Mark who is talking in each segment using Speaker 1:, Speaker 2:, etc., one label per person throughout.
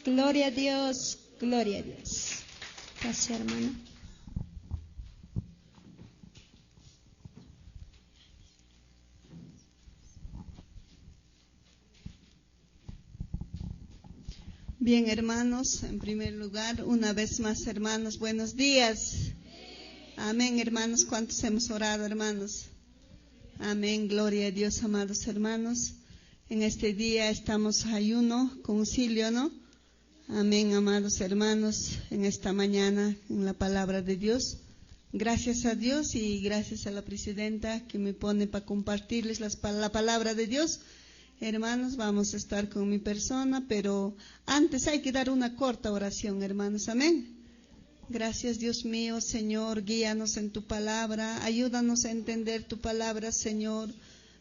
Speaker 1: Gloria a Dios, gloria a Dios. Gracias, hermano.
Speaker 2: Bien, hermanos, en primer lugar, una vez más, hermanos, buenos días. Amén, hermanos. ¿Cuántos hemos orado, hermanos? Amén, gloria a Dios, amados hermanos. En este día estamos ayuno, concilio, ¿no? Amén, amados hermanos, en esta mañana, en la palabra de Dios. Gracias a Dios y gracias a la presidenta que me pone para compartirles la palabra de Dios. Hermanos, vamos a estar con mi persona, pero antes hay que dar una corta oración, hermanos. Amén. Gracias, Dios mío, Señor, guíanos en tu palabra, ayúdanos a entender tu palabra, Señor.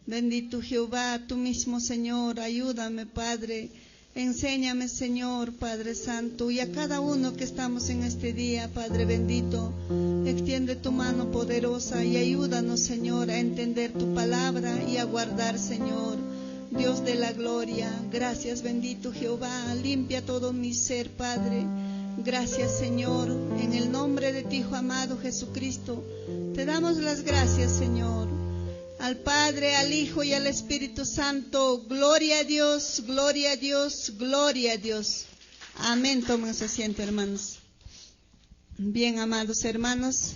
Speaker 2: Bendito Jehová, tú mismo, Señor, ayúdame, Padre. Enséñame, Señor, Padre Santo, y a cada uno que estamos en este día, Padre bendito, extiende tu mano poderosa y ayúdanos, Señor, a entender tu palabra y a guardar, Señor. Dios de la gloria, gracias bendito Jehová, limpia todo mi ser, Padre. Gracias, Señor, en el nombre de ti, Hijo amado Jesucristo, te damos las gracias, Señor. Al Padre, al Hijo y al Espíritu Santo, gloria a Dios, gloria a Dios, gloria a Dios. Amén. Tomen su asiento, hermanos. Bien, amados hermanos,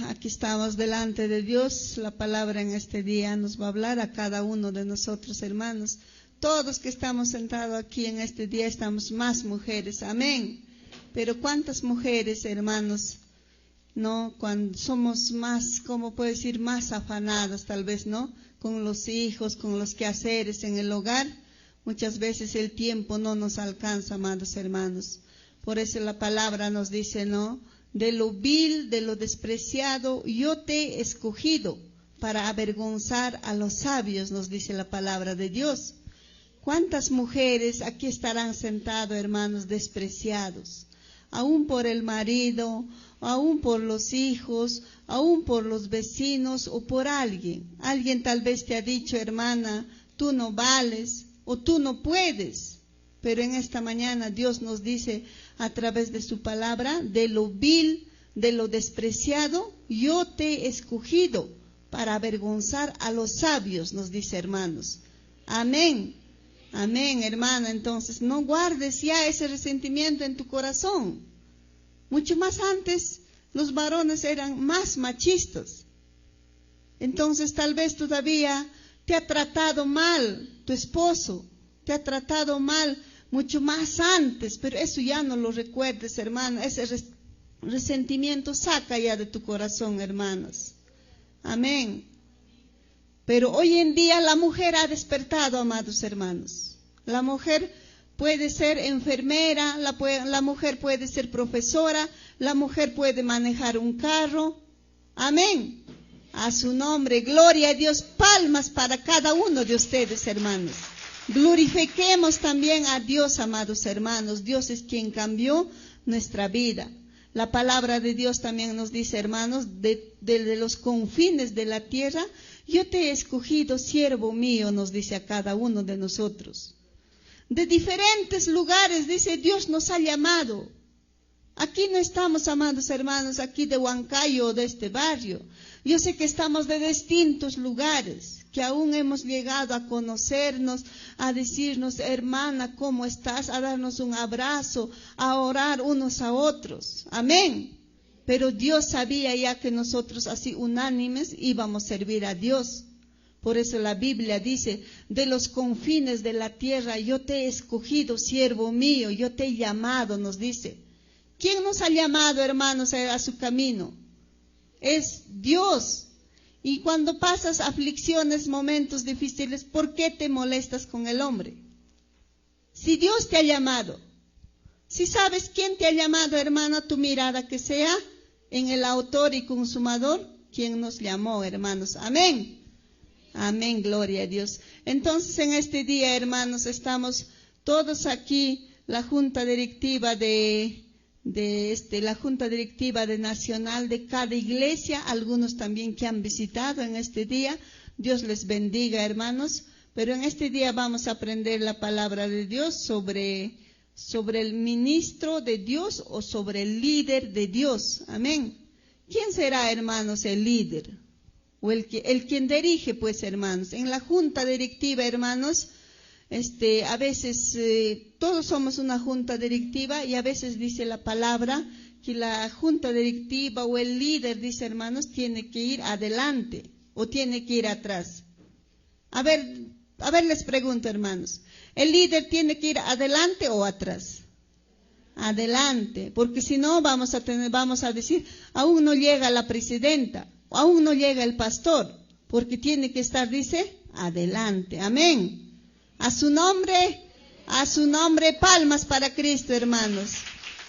Speaker 2: aquí estamos delante de Dios. La palabra en este día nos va a hablar a cada uno de nosotros, hermanos. Todos que estamos sentados aquí en este día estamos más mujeres, amén. Pero ¿cuántas mujeres, hermanos, no? Cuando somos más, ¿cómo puedo decir? Más afanadas, tal vez, ¿no? Con los hijos, con los quehaceres en el hogar. Muchas veces el tiempo no nos alcanza, amados hermanos. Por eso la palabra nos dice, ¿no? De lo vil, de lo despreciado, yo te he escogido para avergonzar a los sabios, nos dice la palabra de Dios. ¿Cuántas mujeres aquí estarán sentados, hermanos, despreciados? Aún por el marido, aún por los hijos, aún por los vecinos o por alguien. Alguien tal vez te ha dicho, hermana, tú no vales o tú no puedes. Pero en esta mañana Dios nos dice a través de su palabra, de lo vil, de lo despreciado, yo te he escogido para avergonzar a los sabios, nos dice, hermanos. Amén. Amén, hermana. Entonces, no guardes ya ese resentimiento en tu corazón. Mucho más antes, los varones eran más machistas. Entonces, tal vez todavía te ha tratado mal tu esposo, te ha tratado mal mucho más antes, pero eso ya no lo recuerdes, hermana. Ese resentimiento saca ya de tu corazón, hermanas. Amén. Pero hoy en día la mujer ha despertado, amados hermanos. La mujer puede ser enfermera, la mujer puede ser profesora, la mujer puede manejar un carro. Amén. A su nombre, gloria a Dios. Palmas para cada uno de ustedes, hermanos. Glorifiquemos también a Dios, amados hermanos. Dios es quien cambió nuestra vida. La palabra de Dios también nos dice, hermanos, de los confines de la tierra, yo te he escogido, siervo mío, nos dice a cada uno de nosotros. De diferentes lugares, dice, Dios nos ha llamado. Aquí no estamos, amados hermanos, aquí de Huancayo o de este barrio. Yo sé que estamos de distintos lugares, que aún hemos llegado a conocernos, a decirnos, hermana, ¿cómo estás? A darnos un abrazo, a orar unos a otros. Amén. Pero Dios sabía ya que nosotros así unánimes íbamos a servir a Dios. Por eso la Biblia dice, de los confines de la tierra yo te he escogido, siervo mío, yo te he llamado, nos dice. ¿Quién nos ha llamado, hermanos, a su camino? Es Dios. Y cuando pasas aflicciones, momentos difíciles, ¿por qué te molestas con el hombre? Si Dios te ha llamado, si sabes quién te ha llamado, hermana, tu mirada que sea en el autor y consumador, quien nos llamó, hermanos. Amén. Amén, gloria a Dios. Entonces, en este día, hermanos, estamos todos aquí, la Junta Directiva la Junta Directiva Nacional de cada iglesia, algunos también que han visitado en este día. Dios les bendiga, hermanos. pero en este día vamos a aprender la palabra de Dios sobre el ministro de Dios o sobre el líder de Dios. Amén. ¿Quién será, hermanos, el líder? O el quien dirige, pues, hermanos. En la junta directiva, hermanos, a veces todos somos una junta directiva y a veces dice la palabra que la junta directiva o el líder, dice, hermanos, tiene que ir adelante o tiene que ir atrás. A ver, les pregunto, hermanos, ¿el líder tiene que ir adelante o atrás? Adelante, porque si no vamos a decir, aún no llega la presidenta, aún no llega el pastor, porque tiene que estar, dice, adelante. Amén. A su nombre, palmas para Cristo, hermanos.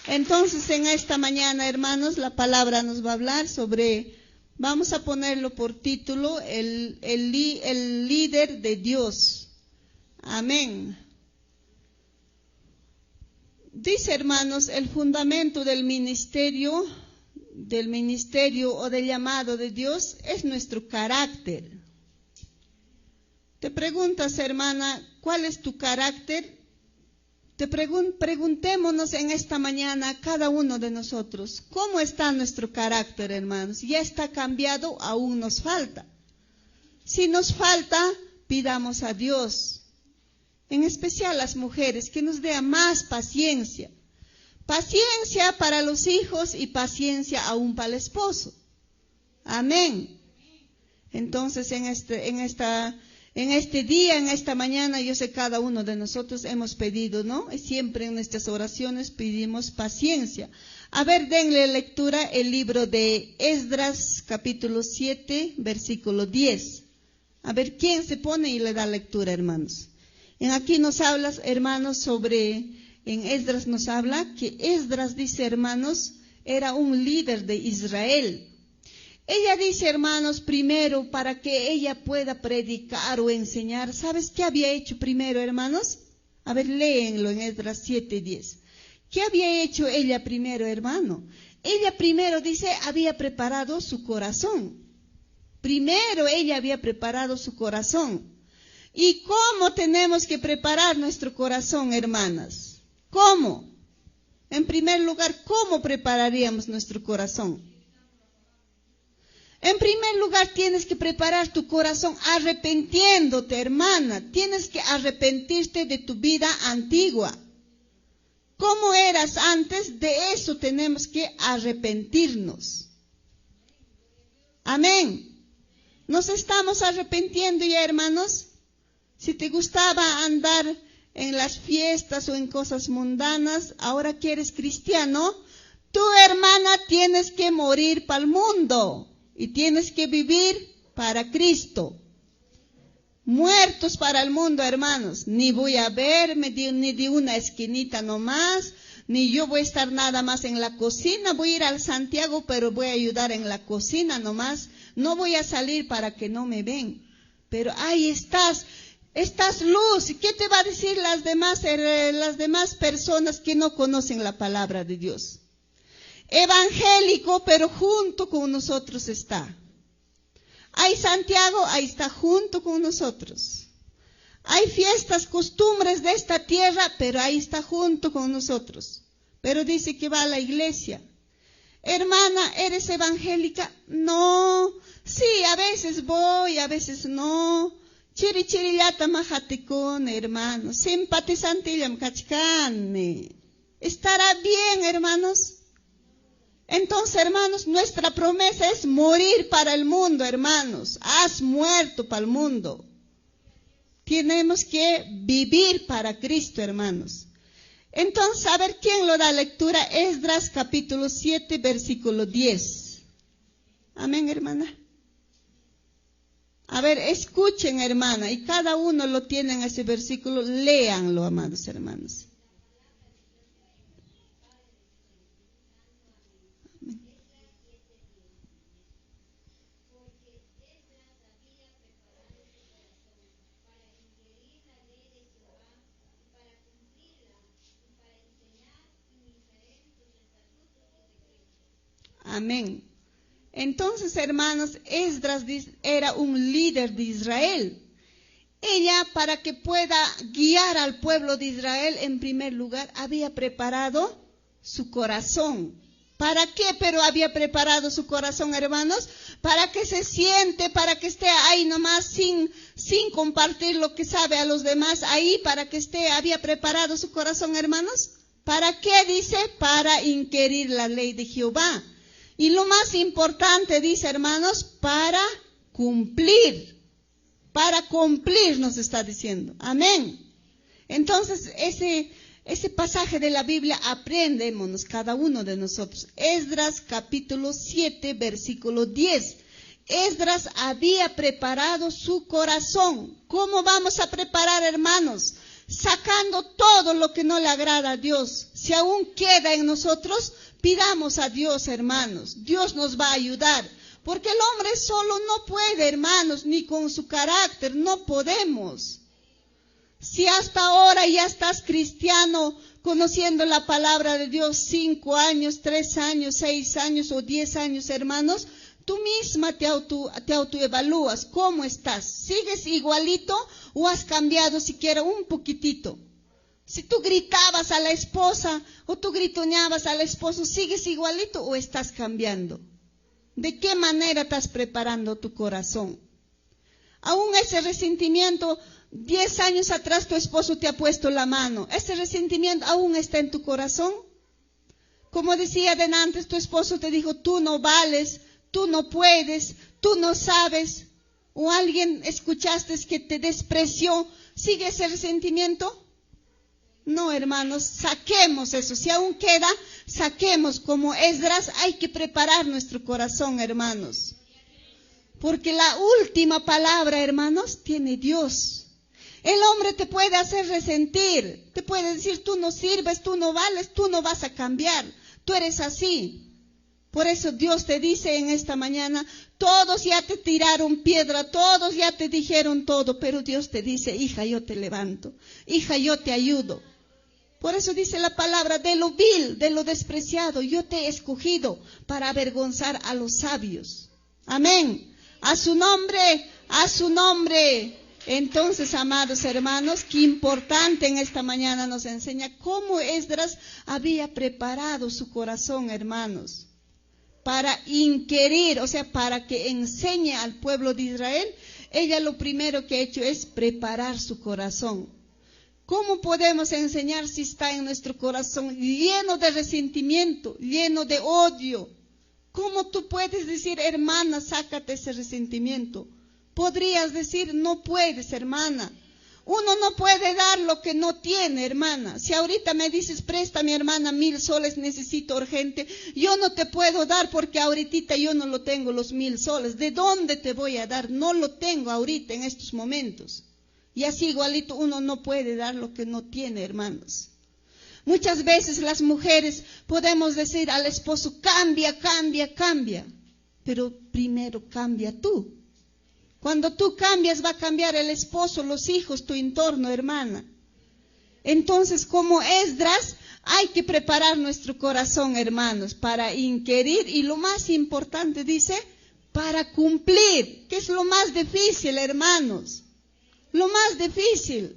Speaker 2: Entonces, en esta mañana, hermanos, la palabra nos va a hablar sobre, vamos a ponerlo por título, el líder de Dios. Amén. Dice, hermanos, el fundamento del ministerio o del llamado de Dios es nuestro carácter. Te preguntas, hermana, ¿cuál es tu carácter? Preguntémonos en esta mañana cada uno de nosotros, ¿cómo está nuestro carácter, hermanos? ¿Ya está cambiado? Aún nos falta. Si nos falta, pidamos a Dios, en especial las mujeres, que nos dé más paciencia. Paciencia para los hijos y paciencia aún para el esposo. Amén. Entonces, en este día, en esta mañana, yo sé cada uno de nosotros hemos pedido, ¿no? Y siempre en nuestras oraciones pedimos paciencia. A ver, denle lectura el libro de Esdras, capítulo 7, versículo 10. A ver, ¿quién se pone y le da lectura, hermanos? Aquí nos habla, hermanos, en Esdras nos habla que Esdras, dice, hermanos, era un líder de Israel. Ella dice, hermanos, primero, para que ella pueda predicar o enseñar, ¿sabes qué había hecho primero, hermanos? A ver, léenlo en Esdras 7:10. ¿Qué había hecho ella primero, hermano? Ella primero, dice, había preparado su corazón. Primero ella había preparado su corazón. ¿Y cómo tenemos que preparar nuestro corazón, hermanas? ¿Cómo? En primer lugar, ¿cómo prepararíamos nuestro corazón? En primer lugar, tienes que preparar tu corazón arrepintiéndote, hermana. Tienes que arrepentirte de tu vida antigua. ¿Cómo eras antes? De eso tenemos que arrepentirnos. Amén. ¿Nos estamos arrepintiendo ya, hermanos? Si te gustaba andar en las fiestas o en cosas mundanas, ahora que eres cristiano, tu hermana tienes que morir para el mundo. Y tienes que vivir para Cristo. Muertos para el mundo, hermanos. Ni voy a verme ni de una esquinita nomás, ni yo voy a estar nada más en la cocina. Voy a ir al Santiago, pero voy a ayudar en la cocina nomás. No voy a salir para que no me ven. Pero ahí estás luz. ¿Y qué te va a decir las demás personas que no conocen la palabra de Dios? Evangélico, pero junto con nosotros está. Hay Santiago, ahí está junto con nosotros. Hay fiestas, costumbres de esta tierra, pero ahí está junto con nosotros. Pero dice que va a la iglesia. Hermana, ¿eres evangélica? No. Sí, a veces voy, a veces no. Chirichirillata majaticón, hermanos. Simpatizantillam cachcane. ¿Estará bien, hermanos? Entonces, hermanos, nuestra promesa es morir para el mundo, hermanos. Has muerto para el mundo. Tenemos que vivir para Cristo, hermanos. Entonces, a ver quién lo da lectura. Esdras capítulo 7, versículo 10. Amén, hermana. A ver, escuchen, hermana, y cada uno lo tiene en ese versículo. Léanlo, amados hermanos. Amén. Entonces, hermanos, Esdras era un líder de Israel. ella, para que pueda guiar al pueblo de Israel, en primer lugar, había preparado su corazón. ¿Para qué? Pero había preparado su corazón, hermanos, para que se siente, para que esté ahí nomás sin compartir lo que sabe a los demás, ahí para que esté, había preparado su corazón, hermanos. ¿Para qué? Dice, para inquirir la ley de Jehová. Y lo más importante, dice, hermanos, para cumplir nos está diciendo. Amén. Entonces, ese pasaje de la Biblia aprendémonos cada uno de nosotros. Esdras capítulo 7, versículo 10. Esdras había preparado su corazón. ¿Cómo vamos a preparar, hermanos? Sacando todo lo que no le agrada a Dios. Si aún queda en nosotros, pidamos a Dios, hermanos. Dios nos va a ayudar. Porque el hombre solo no puede, hermanos, ni con su carácter, no podemos. Si hasta ahora ya estás cristiano, conociendo la palabra de Dios 5 años, 3 años, 6 años o 10 años, hermanos, tú misma te autoevalúas. ¿Cómo estás? ¿Sigues igualito o has cambiado siquiera un poquitito? Si tú gritabas a la esposa o tú gritoneabas al esposo, ¿sigues igualito o estás cambiando? ¿De qué manera estás preparando tu corazón? Aún ese resentimiento, 10 años atrás tu esposo te ha puesto la mano. ¿Ese resentimiento aún está en tu corazón? Como decía antes, tu esposo te dijo, tú no vales, tú no puedes, tú no sabes. O alguien escuchaste que te despreció. ¿Sigue ese resentimiento? No, hermanos, saquemos eso. Si aún queda, saquemos. Como Esdras, hay que preparar nuestro corazón, hermanos. Porque la última palabra, hermanos, tiene Dios. El hombre te puede hacer resentir, te puede decir, tú no sirves, tú no vales, tú no vas a cambiar, tú eres así. Por eso Dios te dice en esta mañana, todos ya te tiraron piedra, todos ya te dijeron todo, pero Dios te dice, hija, yo te levanto, hija, yo te ayudo. Por eso dice la palabra, de lo vil, de lo despreciado, yo te he escogido para avergonzar a los sabios. Amén. A su nombre, a su nombre. Entonces, amados hermanos, qué importante en esta mañana nos enseña cómo Esdras había preparado su corazón, hermanos, para inquirir, o sea, para que enseñe al pueblo de Israel. Ella lo primero que ha hecho es preparar su corazón. ¿Cómo podemos enseñar si está en nuestro corazón lleno de resentimiento, lleno de odio? ¿Cómo tú puedes decir, hermana, sácate ese resentimiento? Podrías decir, no puedes, hermana. Uno no puede dar lo que no tiene, hermana. Si ahorita me dices, préstame, hermana, 1000 soles, necesito urgente, yo no te puedo dar porque ahorita yo no lo tengo, los 1000 soles. ¿De dónde te voy a dar? No lo tengo ahorita en estos momentos. Y así igualito uno no puede dar lo que no tiene, hermanos. Muchas veces las mujeres podemos decir al esposo, cambia, cambia, cambia. Pero primero cambia tú. Cuando tú cambias, va a cambiar el esposo, los hijos, tu entorno, hermana. Entonces, como Esdras, hay que preparar nuestro corazón, hermanos, para inquirir. Y lo más importante, dice, para cumplir, que es lo más difícil, hermanos. Lo más difícil.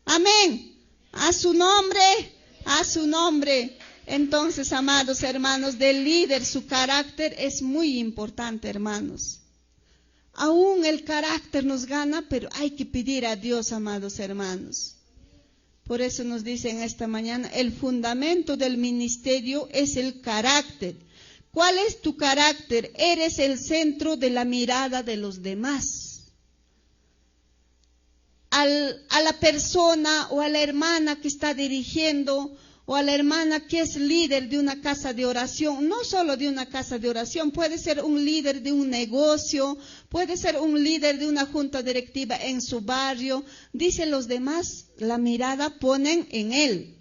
Speaker 2: Amén. A su nombre, a su nombre. Entonces, amados hermanos, del líder, su carácter es muy importante, hermanos. Aún el carácter nos gana, pero hay que pedir a Dios, amados hermanos. Por eso nos dice en esta mañana, el fundamento del ministerio es el carácter. ¿Cuál es tu carácter? Eres el centro de la mirada de los demás. A la persona o a la hermana que está dirigiendo o a la hermana que es líder de una casa de oración, no solo de una casa de oración, puede ser un líder de un negocio, puede ser un líder de una junta directiva en su barrio. Dice los demás, la mirada ponen en él.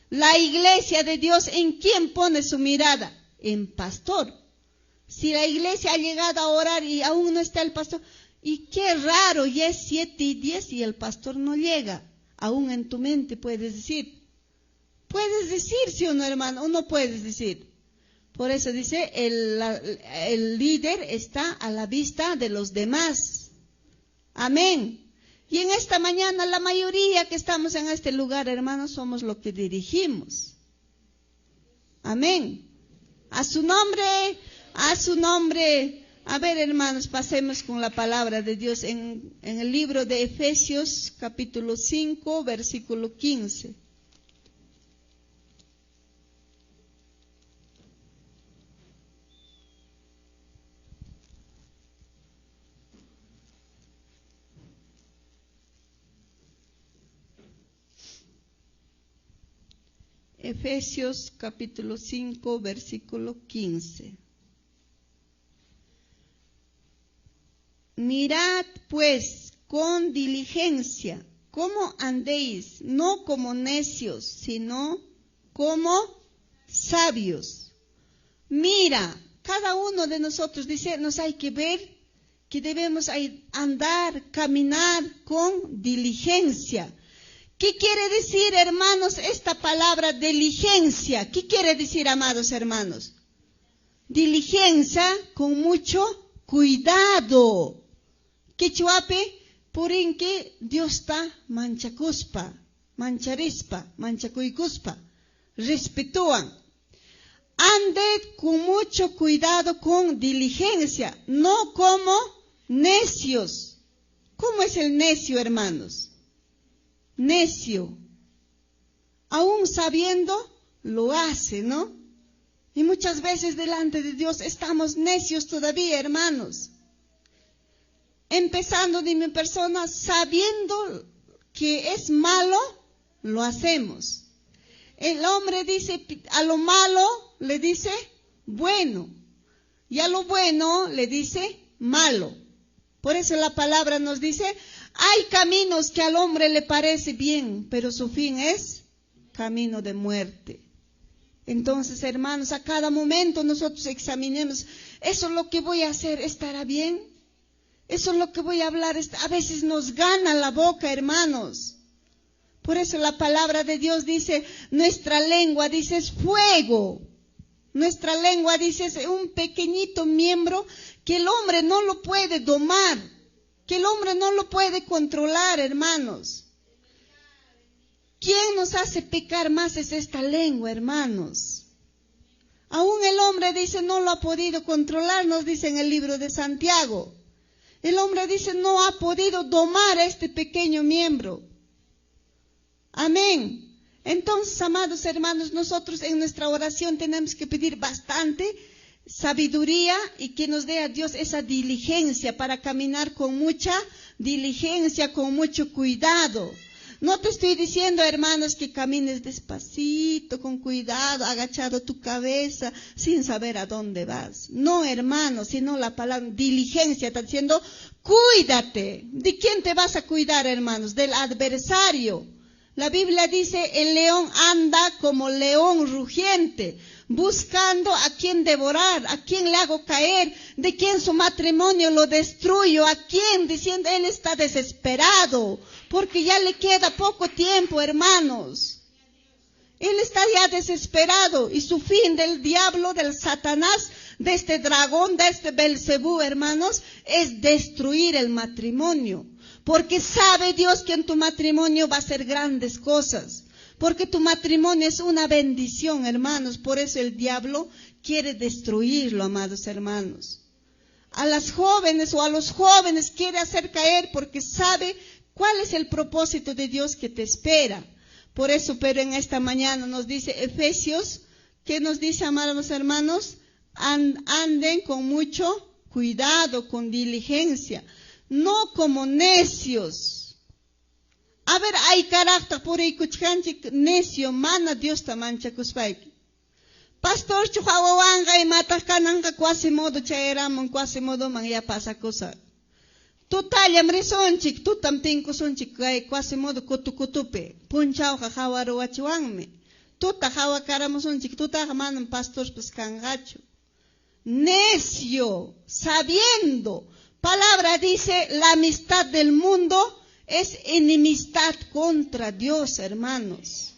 Speaker 2: La iglesia de Dios, ¿en quién pone su mirada? En pastor. Si la iglesia ha llegado a orar y aún no está el pastor, y qué raro, ya es 7:10 y el pastor no llega. Aún en tu mente puedes decir. Puedes decir, sí o no, hermano, o no puedes decir. Por eso dice, el líder está a la vista de los demás. Amén. Y en esta mañana la mayoría que estamos en este lugar, hermanos, somos los que dirigimos. Amén. A su nombre, a su nombre. A ver, hermanos, pasemos con la palabra de Dios en el libro de Efesios, capítulo 5, versículo 15. Efesios capítulo 5, versículo 15. Mirad pues con diligencia cómo andéis, no como necios, sino como sabios. Mira, cada uno de nosotros dice, nos hay que ver que debemos andar, caminar con diligencia. ¿Qué quiere decir, hermanos, esta palabra diligencia? ¿Qué quiere decir, amados hermanos? Diligencia con mucho cuidado. Quechuape, por en que Dios está manchacuspa, mancharispa, manchacuycuspa, respetuan. Anded con mucho cuidado, con diligencia, no como necios. ¿Cómo es el necio, hermanos? Necio, aún sabiendo, lo hace, ¿no? Y muchas veces delante de Dios estamos necios todavía, hermanos. Empezando de mi persona, sabiendo que es malo, lo hacemos. El hombre dice, a lo malo le dice bueno, y a lo bueno le dice malo. Por eso la palabra nos dice, hay caminos que al hombre le parece bien, pero su fin es camino de muerte. Entonces, hermanos, a cada momento nosotros examinemos, ¿eso es lo que voy a hacer? ¿Estará bien? ¿Eso es lo que voy a hablar? A veces nos gana la boca, hermanos. Por eso la palabra de Dios dice, nuestra lengua, dice, es fuego. Nuestra lengua, dice, es un pequeñito miembro que el hombre no lo puede domar, que el hombre no lo puede controlar, hermanos. ¿Quién nos hace pecar más es esta lengua, hermanos? Aún el hombre dice, no lo ha podido controlar, nos dice en el libro de Santiago. El hombre dice, no ha podido domar a este pequeño miembro. Amén. Entonces, amados hermanos, nosotros en nuestra oración tenemos que pedir bastante sabiduría y que nos dé a Dios esa diligencia para caminar con mucha diligencia, con mucho cuidado. No te estoy diciendo, hermanos, que camines despacito, con cuidado, agachado tu cabeza, sin saber a dónde vas. No, hermanos, sino la palabra diligencia está diciendo, cuídate. ¿De quién te vas a cuidar, hermanos? Del adversario. La Biblia dice, el león anda como león rugiente, buscando a quien devorar, a quien le hago caer, de quien su matrimonio lo destruyo, a quien, diciendo, él está desesperado, porque ya le queda poco tiempo, hermanos. Él está ya desesperado, y su fin del diablo, del Satanás, de este dragón, de este Belcebú, hermanos, es destruir el matrimonio. Porque sabe Dios que en tu matrimonio va a ser grandes cosas. Porque tu matrimonio es una bendición, hermanos. Por eso el diablo quiere destruirlo, amados hermanos. A las jóvenes o a los jóvenes quiere hacer caer porque sabe cuál es el propósito de Dios que te espera. Por eso, pero en esta mañana nos dice Efesios, ¿qué nos dice, amados hermanos? Anden con mucho cuidado, con diligencia. No como necios. A ver, hay carácter por ahí kuchkanchik necio, mana Dios ta manchakuspaik. Pastor chuhawawanga y matakananga Quasimodo chaeramon Quasimodo man ya pasa cosa. Tutayam risonchik, tutam tinkusonchik kay Quasimodo kutukutupe. Punchao jajawaro wachuangme. Tuta jawa karamosonchik, tuta jamanan pastor pues kangacho. Necio, sabiendo. Palabra dice, la amistad del mundo es enemistad contra Dios, hermanos.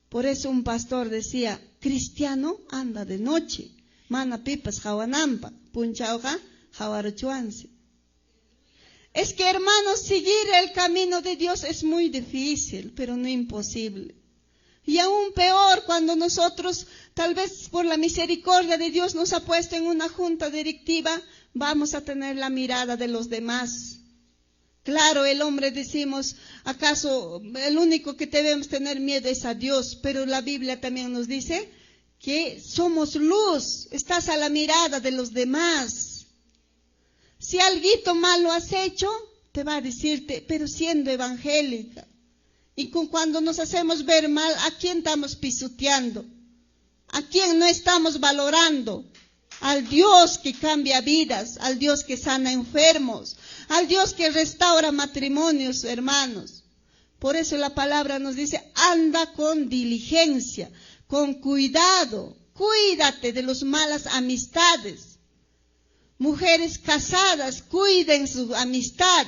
Speaker 2: Por eso un pastor decía, cristiano anda de noche, mana pipas jawanampa, punchauja jawaruchuanse. Es que, hermanos, seguir el camino de Dios es muy difícil, pero no imposible. Y aún peor cuando nosotros, tal vez por la misericordia de Dios, nos ha puesto en una junta directiva, vamos a tener la mirada de los demás. Claro, el hombre decimos, ¿acaso el único que debemos tener miedo es a Dios? Pero la Biblia también nos dice que somos luz, estás a la mirada de los demás. Si algo malo has hecho, te va a decirte, pero siendo evangélica. Y cuando nos hacemos ver mal, ¿a quién estamos pisoteando? ¿A quién no estamos valorando? Al Dios que cambia vidas, al Dios que sana enfermos, al Dios que restaura matrimonios, hermanos. Por eso la palabra nos dice, anda con diligencia, con cuidado, cuídate de las malas amistades. Mujeres casadas, cuiden su amistad.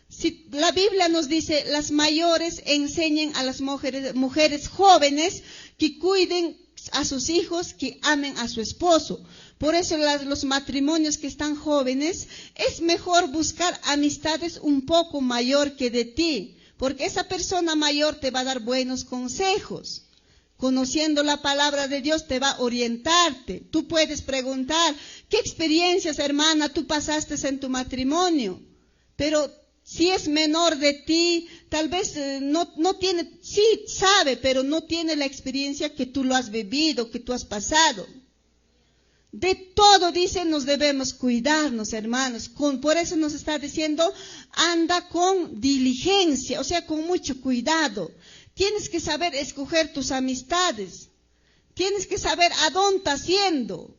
Speaker 2: Si la Biblia nos dice, las mayores enseñen a las mujeres jóvenes que cuiden a sus hijos, que amen a su esposo. Por eso los matrimonios que están jóvenes, es mejor buscar amistades un poco mayor que de ti, porque esa persona mayor te va a dar buenos consejos. Conociendo la palabra de Dios te va a orientarte. Tú puedes preguntar, ¿qué experiencias, hermana, tú pasaste en tu matrimonio? Pero si es menor de ti, tal vez no tiene, sí sabe, pero no tiene la experiencia que tú lo has vivido, que tú has pasado. De todo, dice, nos debemos cuidarnos, hermanos. Por eso nos está diciendo, anda con diligencia, o sea, con mucho cuidado. Tienes que saber escoger tus amistades. Tienes que saber a dónde estás yendo.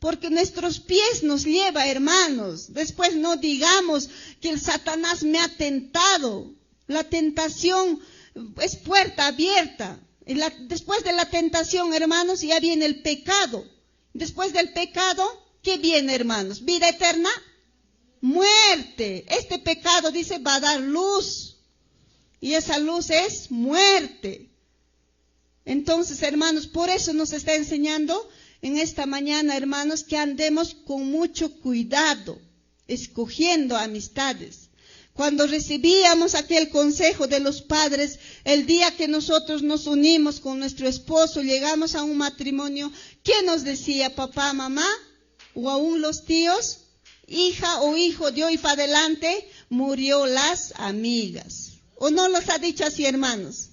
Speaker 2: Porque nuestros pies nos lleva, hermanos. Después no digamos que el Satanás me ha tentado. La tentación es puerta abierta. Después de la tentación, hermanos, ya viene el pecado. Después del pecado, ¿qué viene, hermanos? ¿Vida eterna? Muerte. Este pecado, dice, va a dar luz. Y esa luz es muerte. Entonces, hermanos, por eso nos está enseñando en esta mañana, hermanos, que andemos con mucho cuidado, escogiendo amistades. Cuando recibíamos aquel consejo de los padres, el día que nosotros nos unimos con nuestro esposo, llegamos a un matrimonio, ¿qué nos decía papá, mamá? O aún los tíos, hija o hijo, de hoy para adelante, murió las amigas. ¿O no los ha dicho así, hermanos?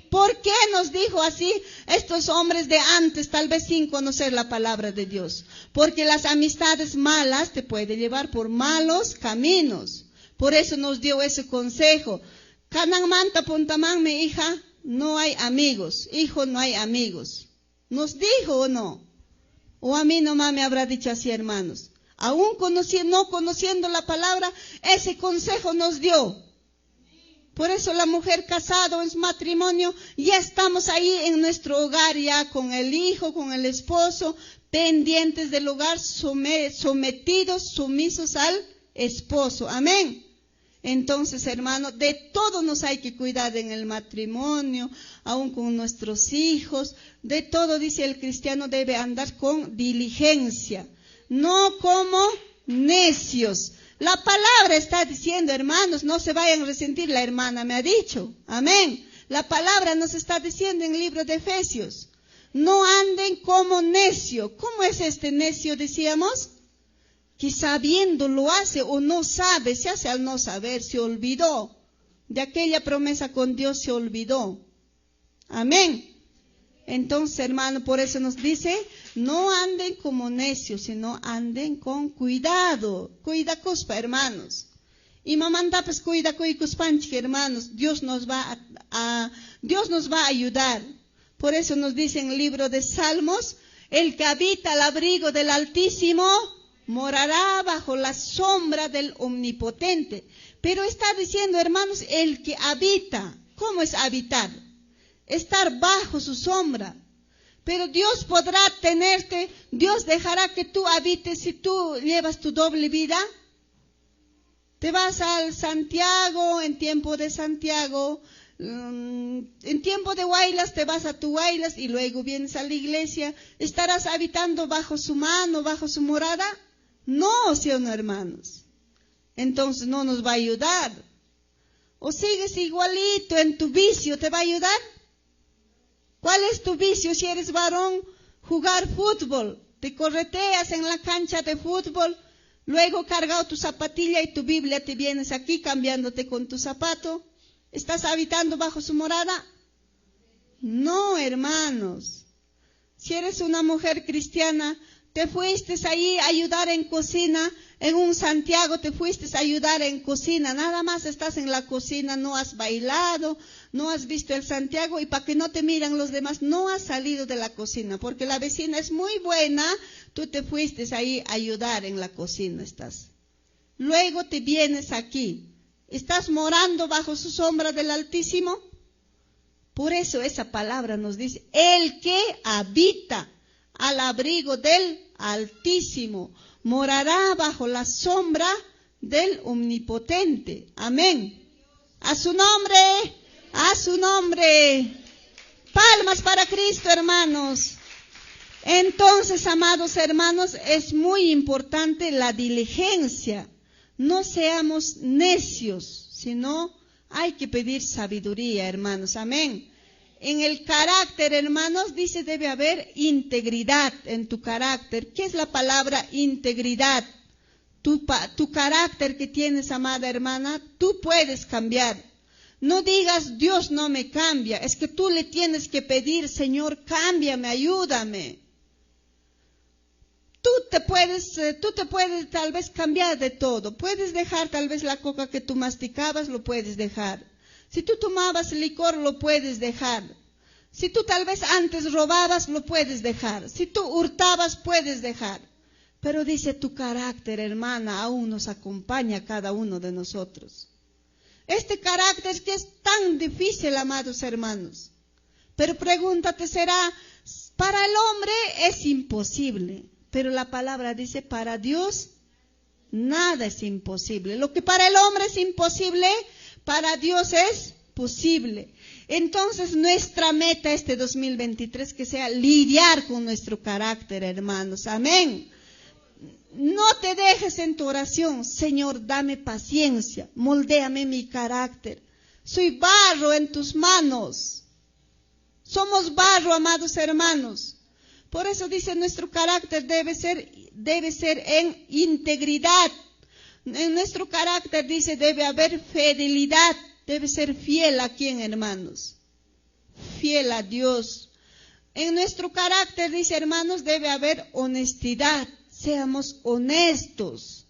Speaker 2: ¿Por qué nos dijo así estos hombres de antes, tal vez sin conocer la palabra de Dios? Porque las amistades malas te pueden llevar por malos caminos. Por eso nos dio ese consejo. Canan manta puntamán, mi hija, no hay amigos. Hijo, no hay amigos. ¿Nos dijo o no? O a mí nomás me habrá dicho así, hermanos. Aún no conociendo la palabra, ese consejo nos dio. Por eso la mujer casada en su matrimonio, ya estamos ahí en nuestro hogar, ya con el hijo, con el esposo, pendientes del hogar, sometidos, sumisos al esposo. Amén. Entonces, hermano, de todo nos hay que cuidar en el matrimonio, aún con nuestros hijos. De todo, dice el cristiano, debe andar con diligencia, no como necios. La palabra está diciendo, hermanos, no se vayan a resentir, la hermana me ha dicho. Amén. La palabra nos está diciendo en el libro de Efesios, no anden como necio. ¿Cómo es este necio, decíamos? Que sabiendo lo hace o no sabe, se hace al no saber, se olvidó. De aquella promesa con Dios se olvidó. Amén. Entonces, hermano, por eso nos dice, no anden como necios, sino anden con cuidado. Cuida cuspa, hermanos. Y mamanda pues cuida cuspanchi, hermanos. Dios nos va a ayudar. Por eso nos dice en el libro de Salmos, el que habita al abrigo del Altísimo morará bajo la sombra del Omnipotente. Pero está diciendo, hermanos, el que habita. ¿Cómo es habitar? Estar bajo su sombra. Pero Dios podrá tenerte, Dios dejará que tú habites si tú llevas tu doble vida. Te vas al Santiago, en tiempo de Santiago, en tiempo de Huaylas te vas a tu Huaylas y luego vienes a la iglesia. ¿Estarás habitando bajo su mano, bajo su morada? No, ¿sí o no, hermanos? entonces no nos va a ayudar. O sigues igualito en tu vicio, ¿te va a ayudar? ¿Cuál es tu vicio si eres varón? Jugar fútbol. Te correteas en la cancha de fútbol, luego cargado tu zapatilla y tu Biblia, te vienes aquí cambiándote con tu zapato. ¿Estás habitando bajo su morada? No, hermanos. Si eres una mujer cristiana, te fuiste ahí a ayudar en cocina, en un Santiago te fuiste a ayudar en cocina, nada más estás en la cocina, no has bailado, no has visto el Santiago y para que no te miran los demás, no has salido de la cocina, porque la vecina es muy buena, tú te fuiste ahí a ayudar en la cocina, estás. Luego te vienes aquí, ¿estás morando bajo su sombra del Altísimo? Por eso esa palabra nos dice, el que habita al abrigo del Altísimo morará bajo la sombra del Omnipotente. Amén. A su nombre, a su nombre. Palmas para Cristo, hermanos. Entonces, amados hermanos, es muy importante la diligencia. No seamos necios, sino hay que pedir sabiduría, hermanos. Amén. En el carácter, hermanos, dice debe haber integridad en tu carácter. ¿Qué es la palabra integridad? Tu carácter que tienes, amada hermana, tú puedes cambiar. No digas, Dios no me cambia. Es que tú le tienes que pedir, Señor, cámbiame, ayúdame. Tú te puedes tal vez cambiar de todo. Puedes dejar tal vez la coca que tú masticabas, lo puedes dejar. Si tú tomabas licor, lo puedes dejar. Si tú tal vez antes robabas, lo puedes dejar. Si tú hurtabas, puedes dejar. Pero dice tu carácter, hermana, aún nos acompaña a cada uno de nosotros. Este carácter que es tan difícil, amados hermanos. Pero pregúntate, ¿será? Para el hombre es imposible. Pero la palabra dice, para Dios nada es imposible. Lo que para el hombre es imposible, para Dios es posible. Entonces nuestra meta este 2023 que sea lidiar con nuestro carácter, hermanos. Amén. No te dejes en tu oración. Señor, dame paciencia, moldéame mi carácter. Soy barro en tus manos. Somos barro, amados hermanos. Por eso dice nuestro carácter debe ser en integridad. En nuestro carácter dice debe haber fidelidad, debe ser fiel a quién, hermanos, fiel a Dios. En nuestro carácter dice, hermanos, debe haber honestidad, seamos honestos.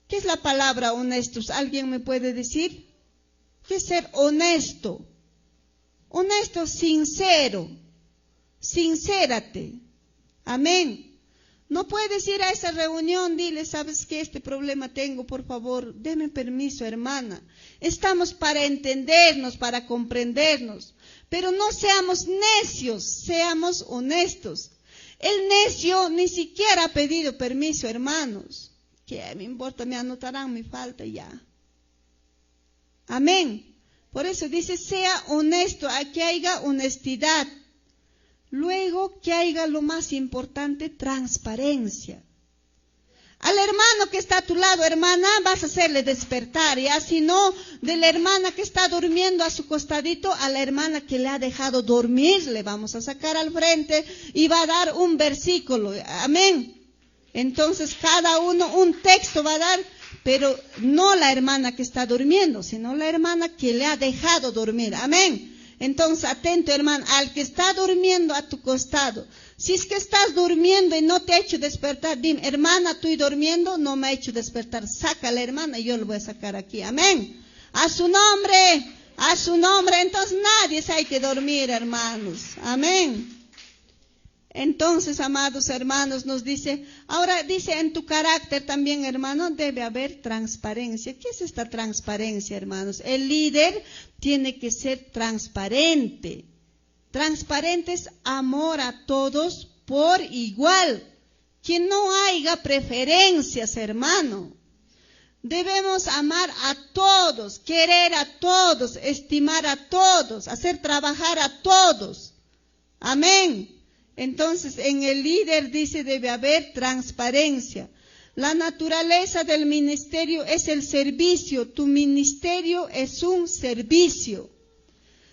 Speaker 2: ¿Qué es la palabra honestos? ¿Alguien me puede decir? ¿Qué es ser honesto? Honesto, sincero. Sincérate. Amén. No puedes ir a esa reunión, dile, ¿sabes qué? Este problema tengo, por favor, deme permiso, hermana. Estamos para entendernos, para comprendernos. Pero no seamos necios, seamos honestos. El necio ni siquiera ha pedido permiso, hermanos. ¿Qué me importa? Me anotarán mi falta y ya. Amén. Por eso dice, sea honesto, que haya honestidad. Luego, que haya lo más importante, transparencia. Al hermano que está a tu lado, hermana, vas a hacerle despertar, ya, si no, de la hermana que está durmiendo a su costadito, a la hermana que le ha dejado dormir, le vamos a sacar al frente y va a dar un versículo, amén. Entonces, cada uno un texto va a dar, pero no la hermana que está durmiendo, sino la hermana que le ha dejado dormir, amén. Entonces, atento, hermano, al que está durmiendo a tu costado. Si es que estás durmiendo y no te ha hecho despertar, dime, hermana, estoy durmiendo, no me ha hecho despertar. Saca a la hermana y yo lo voy a sacar aquí. Amén. A su nombre, a su nombre. Entonces, nadie se hay que dormir, hermanos. Amén. Entonces, amados hermanos, nos dice, ahora dice en tu carácter también, hermano, debe haber transparencia. ¿Qué es esta transparencia, hermanos? El líder tiene que ser transparente. Transparente es amor a todos por igual. Que no haya preferencias, hermano. Debemos amar a todos, querer a todos, estimar a todos, hacer trabajar a todos. Amén. Entonces, en el líder dice debe haber transparencia. La naturaleza del ministerio es el servicio. Tu ministerio es un servicio.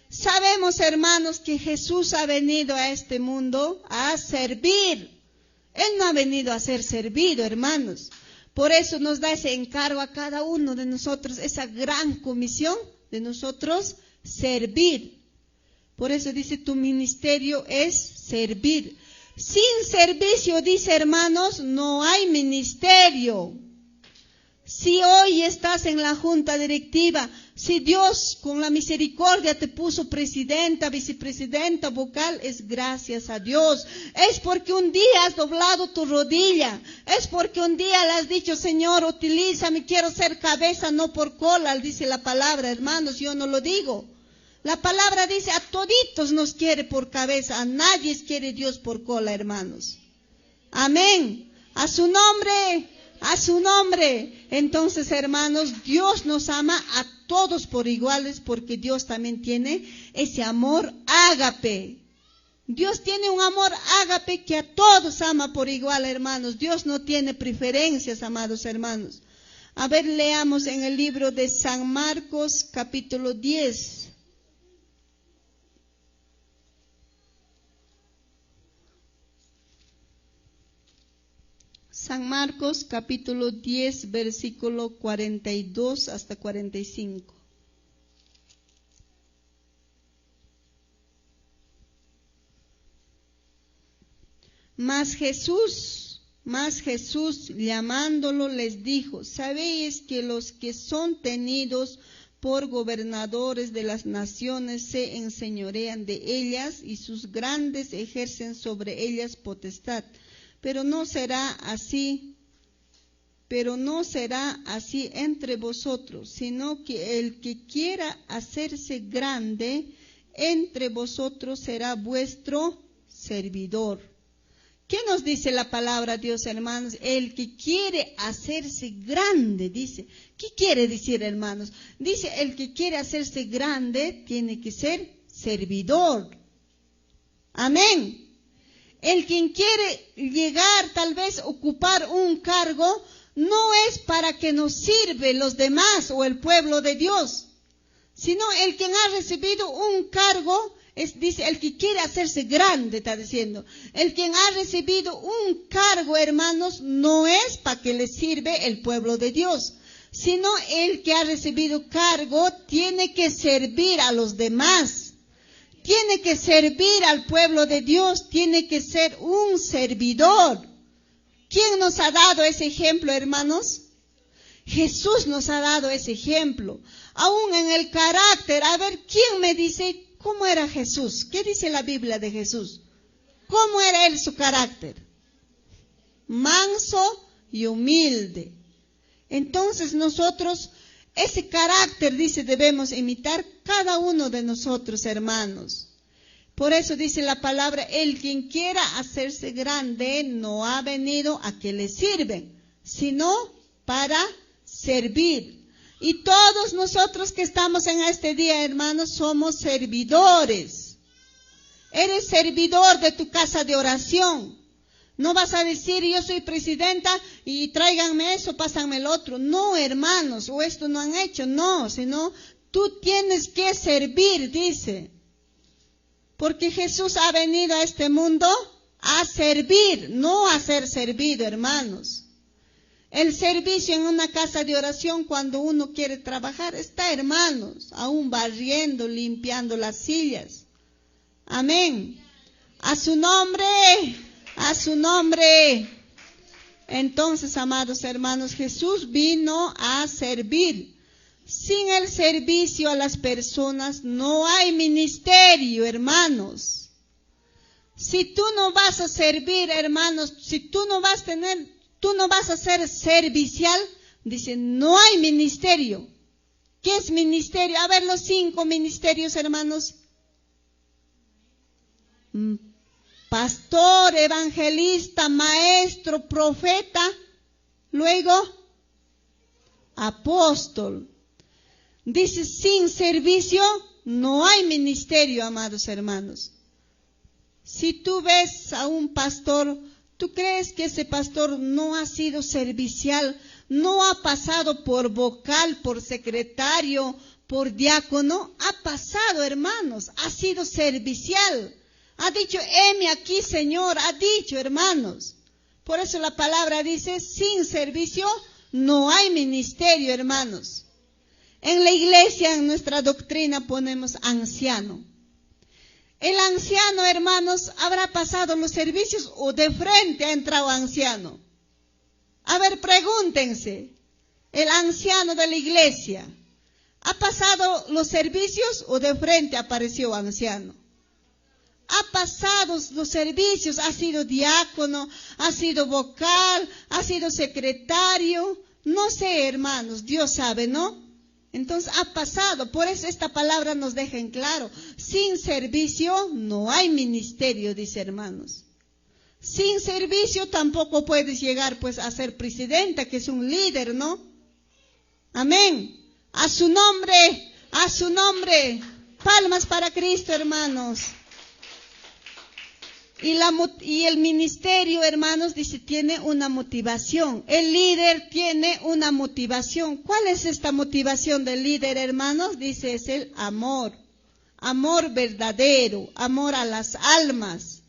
Speaker 2: Sabemos, hermanos, que Jesús ha venido a este mundo a servir. Él no ha venido a ser servido, hermanos. Por eso nos da ese encargo a cada uno de nosotros, esa gran comisión de nosotros servir. Por eso dice, tu ministerio es servir. Sin servicio, dice, hermanos, no hay ministerio. Si hoy estás en la junta directiva, si Dios con la misericordia te puso presidenta, vicepresidenta, vocal, es gracias a Dios. Es porque un día has doblado tu rodilla. Es porque un día le has dicho, Señor, utilízame, quiero ser cabeza, no por cola, dice la palabra, hermanos, yo no lo digo. La palabra dice, a toditos nos quiere por cabeza, a nadie quiere Dios por cola, hermanos. Amén. A su nombre. A su nombre. Entonces, hermanos, Dios nos ama a todos por iguales porque Dios también tiene ese amor ágape. Dios tiene un amor ágape que a todos ama por igual, hermanos. Dios no tiene preferencias, amados hermanos. A ver, leamos en el libro de San Marcos, capítulo 10. San Marcos capítulo 10, versículo 42 hasta 45. Mas Jesús llamándolo les dijo, ¿sabéis que los que son tenidos por gobernadores de las naciones se enseñorean de ellas y sus grandes ejercen sobre ellas potestad? Pero no será así entre vosotros, sino que el que quiera hacerse grande entre vosotros será vuestro servidor. ¿Qué nos dice la palabra de Dios, hermanos? El que quiere hacerse grande, dice. ¿Qué quiere decir, hermanos? Dice, el que quiere hacerse grande tiene que ser servidor. Amén. El quien quiere llegar, tal vez ocupar un cargo, no es para que nos sirve los demás o el pueblo de Dios, sino el quien ha recibido un cargo, dice, el que quiere hacerse grande, está diciendo. El quien ha recibido un cargo, hermanos, no es para que le sirve el pueblo de Dios, sino el que ha recibido cargo tiene que servir a los demás. Tiene que servir al pueblo de Dios, tiene que ser un servidor. ¿Quién nos ha dado ese ejemplo, hermanos? Jesús nos ha dado ese ejemplo. Aún en el carácter, a ver, ¿quién me dice cómo era Jesús? ¿Qué dice la Biblia de Jesús? ¿Cómo era él su carácter? Manso y humilde. Entonces nosotros, ese carácter, dice, debemos imitar cada uno de nosotros, hermanos. Por eso dice la palabra, el quien quiera hacerse grande no ha venido a que le sirven, sino para servir. Y todos nosotros que estamos en este día, hermanos, somos servidores. Eres servidor de tu casa de oración. No vas a decir, yo soy presidenta y tráiganme eso, pásanme el otro. No, hermanos, o esto no han hecho. No, sino tú tienes que servir, dice. Porque Jesús ha venido a este mundo a servir, no a ser servido, hermanos. El servicio en una casa de oración, cuando uno quiere trabajar, está, hermanos, aún barriendo, limpiando las sillas. Amén. A su nombre. A su nombre. Entonces, amados hermanos, Jesús vino a servir. Sin el servicio a las personas no hay ministerio, hermanos. Si tú no vas a servir, hermanos, si tú no vas a ser servicial, dice, no hay ministerio. ¿Qué es ministerio? A ver, los 5 ministerios, hermanos. Pastor, evangelista, maestro, profeta, luego apóstol. Dice, sin servicio no hay ministerio, amados hermanos. Si tú ves a un pastor, tú ¿Tú crees que ese pastor no ha sido servicial? ¿No ha pasado por vocal, por secretario, por diácono? Ha pasado, hermanos, ha sido servicial. Ha dicho, heme aquí, Señor, ha dicho, hermanos. Por eso la palabra dice, sin servicio no hay ministerio, hermanos. En la iglesia, en nuestra doctrina, ponemos anciano. El anciano, hermanos, ¿habrá pasado los servicios o de frente ha entrado anciano? A ver, pregúntense. El anciano de la iglesia, ¿ha pasado los servicios o de frente apareció anciano? Ha pasado los servicios, ha sido diácono, ha sido vocal, ha sido secretario. No sé, hermanos, Dios sabe, ¿no? Entonces ha pasado, por eso esta palabra nos deja en claro, sin servicio no hay ministerio, dice, hermanos. Sin servicio tampoco puedes llegar pues a ser presidenta, que es un líder, ¿no? Amén. A su nombre, a su nombre. Palmas para Cristo, hermanos. Y el ministerio, hermanos, dice, tiene una motivación. El líder tiene una motivación. ¿Cuál es esta motivación del líder, hermanos? Dice, es el amor. Amor verdadero, amor a las almas,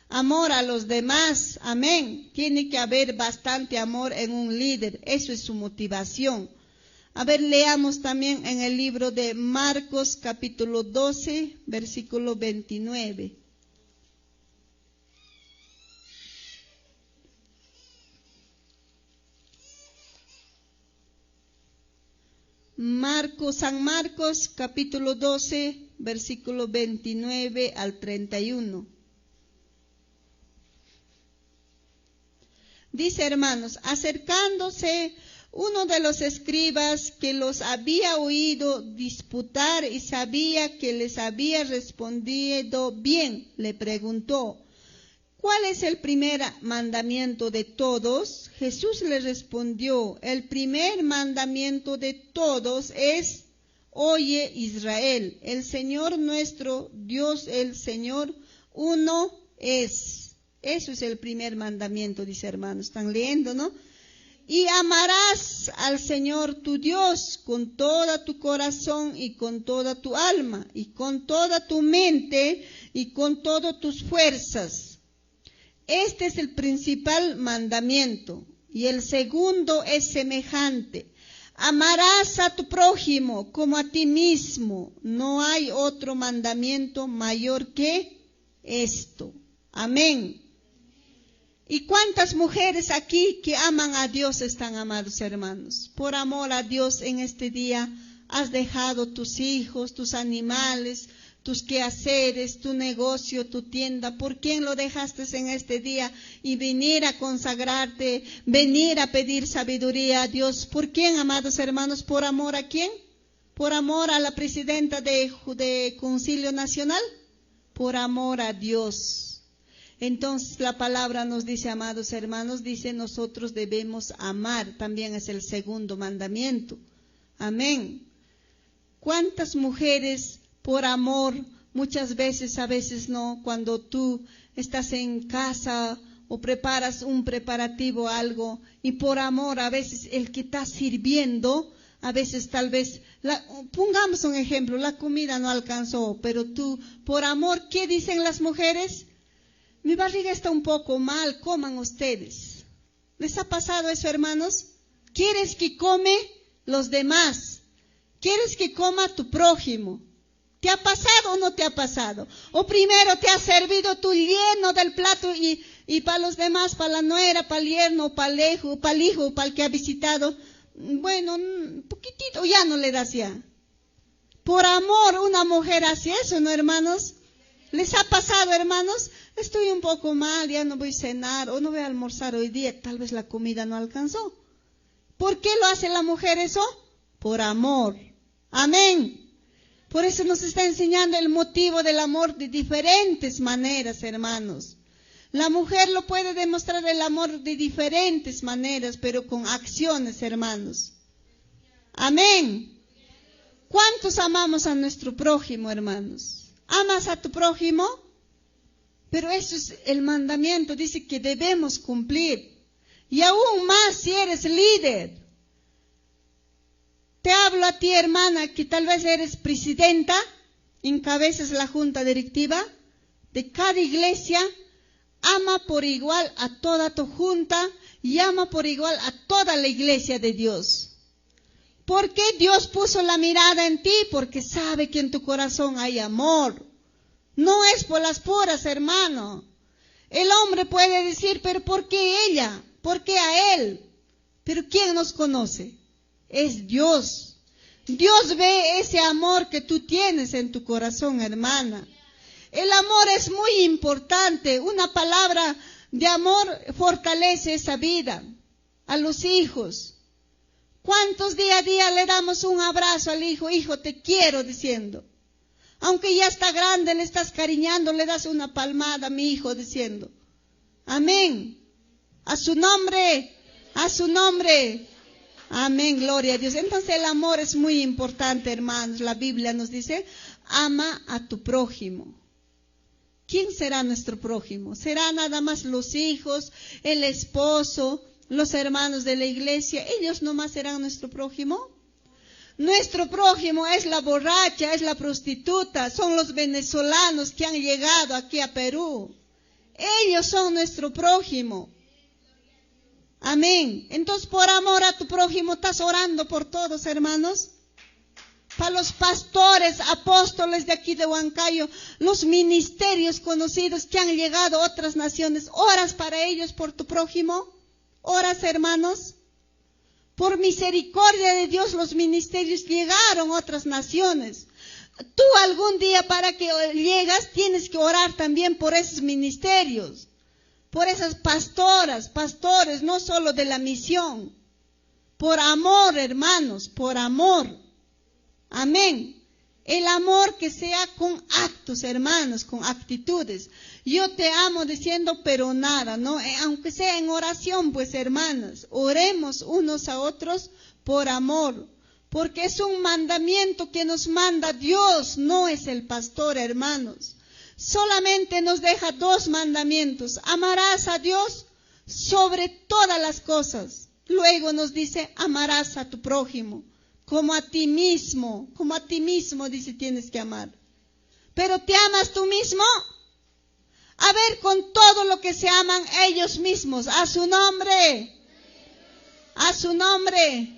Speaker 2: amor a los demás. Amén. Tiene que haber bastante amor en un líder. Eso es su motivación. A ver, leamos también en el libro de Marcos, capítulo 12, versículo 29. San Marcos, capítulo 12, versículo 29 al 31. Dice, hermanos, acercándose uno de los escribas que los había oído disputar y sabía que les había respondido bien, le preguntó, ¿cuál es el primer mandamiento de todos? Jesús le respondió, el primer mandamiento de todos es, oye Israel, el Señor nuestro Dios, el Señor uno es. Eso es el primer mandamiento, dice, hermanos. ¿Están leyendo, no? Y amarás al Señor tu Dios con toda tu corazón y con toda tu alma y con toda tu mente y con todas tus fuerzas. Este es el principal mandamiento. Y el segundo es semejante. Amarás a tu prójimo como a ti mismo. No hay otro mandamiento mayor que esto. Amén. ¿Y cuántas mujeres aquí que aman a Dios están, amados hermanos? Por amor a Dios en este día has dejado tus hijos, tus animales, tus quehaceres, tu negocio, tu tienda. ¿Por quién lo dejaste en este día? Y venir a consagrarte, venir a pedir sabiduría a Dios. ¿Por quién, amados hermanos? ¿Por amor a quién? ¿Por amor a la presidenta de Concilio Nacional? Por amor a Dios. Entonces la palabra nos dice, amados hermanos, dice nosotros debemos amar. También es el segundo mandamiento. Amén. ¿Cuántas mujeres por amor, muchas veces, a veces no, cuando tú estás en casa o preparas un preparativo, algo, y por amor a veces el que está sirviendo, a veces tal vez, pongamos un ejemplo, la comida no alcanzó, pero tú, por amor, ¿qué dicen las mujeres? Mi barriga está un poco mal, coman ustedes. ¿Les ha pasado eso, hermanos? ¿Quieres que come los demás? ¿Quieres que coma tu prójimo? ¿Te ha pasado o no te ha pasado? O primero te has servido tu lleno del plato y para los demás, para la nuera, para el yerno, para el hijo, para el que ha visitado, bueno, un poquitito, ya no le das ya. Por amor, una mujer hace eso, ¿no, hermanos? ¿Les ha pasado, hermanos? Estoy un poco mal, ya no voy a cenar o no voy a almorzar hoy día, tal vez la comida no alcanzó. ¿Por qué lo hace la mujer eso? Por amor. Amén. Por eso nos está enseñando el motivo del amor de diferentes maneras, hermanos. La mujer lo puede demostrar el amor de diferentes maneras, pero con acciones, hermanos. Amén. ¿Cuántos amamos a nuestro prójimo, hermanos? ¿Amas a tu prójimo? Pero eso es el mandamiento, dice que debemos cumplir. Y aún más si eres líder. Te hablo a ti, hermana, que tal vez eres presidenta, encabezas la junta directiva de cada iglesia. Ama por igual a toda tu junta y ama por igual a toda la iglesia de Dios. ¿Por qué Dios puso la mirada en ti? Porque sabe que en tu corazón hay amor. No es por las puras, hermano. El hombre puede decir, pero ¿por qué ella? ¿Por qué a él? Pero ¿quién nos conoce? Es Dios. Dios ve ese amor que tú tienes en tu corazón, hermana. El amor es muy importante. Una palabra de amor fortalece esa vida. A los hijos. ¿Cuántos día a día le damos un abrazo al hijo? Hijo, te quiero, diciendo. Aunque ya está grande, le estás cariñando, le das una palmada a mi hijo, diciendo. Amén. A su nombre. A su nombre. Amén, gloria a Dios. Entonces el amor es muy importante, hermanos. La Biblia nos dice, ama a tu prójimo. ¿Quién será nuestro prójimo? ¿Será nada más los hijos, el esposo, los hermanos de la iglesia? ¿Ellos nomás serán nuestro prójimo? Nuestro prójimo es la borracha, es la prostituta, son los venezolanos que han llegado aquí a Perú. Ellos son nuestro prójimo. Amén. Entonces, por amor a tu prójimo, ¿estás orando por todos, hermanos? Para los pastores, apóstoles de aquí de Huancayo, los ministerios conocidos que han llegado a otras naciones, ¿oras para ellos por tu prójimo? ¿Oras, hermanos? Por misericordia de Dios, los ministerios llegaron a otras naciones. Tú algún día para que llegas tienes que orar también por esos ministerios, por esas pastoras, pastores, no solo de la misión. Por amor, hermanos, por amor. Amén. El amor que sea con actos, hermanos, con actitudes. Yo te amo diciendo, pero nada, ¿no? Aunque sea en oración, pues, hermanas, oremos unos a otros por amor. Porque es un mandamiento que nos manda Dios, no es el pastor, hermanos. Solamente nos deja 2 mandamientos. Amarás a Dios sobre todas las cosas. Luego nos dice, amarás a tu prójimo. Como a ti mismo, dice, tienes que amar. Pero ¿te amas tú mismo? A ver, con todo lo que se aman ellos mismos, a su nombre. A su nombre.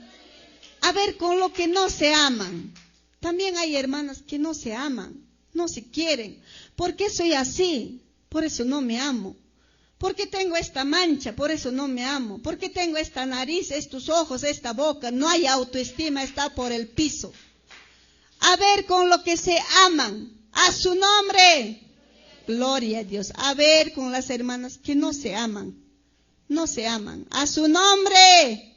Speaker 2: A ver, con lo que no se aman. También hay hermanas que no se aman, no se quieren. ¿Por qué soy así? Por eso no me amo. ¿Por qué tengo esta mancha? Por eso no me amo. ¿Por qué tengo esta nariz, estos ojos, esta boca? No hay autoestima, está por el piso. A ver, con lo que se aman, a su nombre. Gloria a Dios. A ver, con las hermanas que no se aman. No se aman. A su nombre.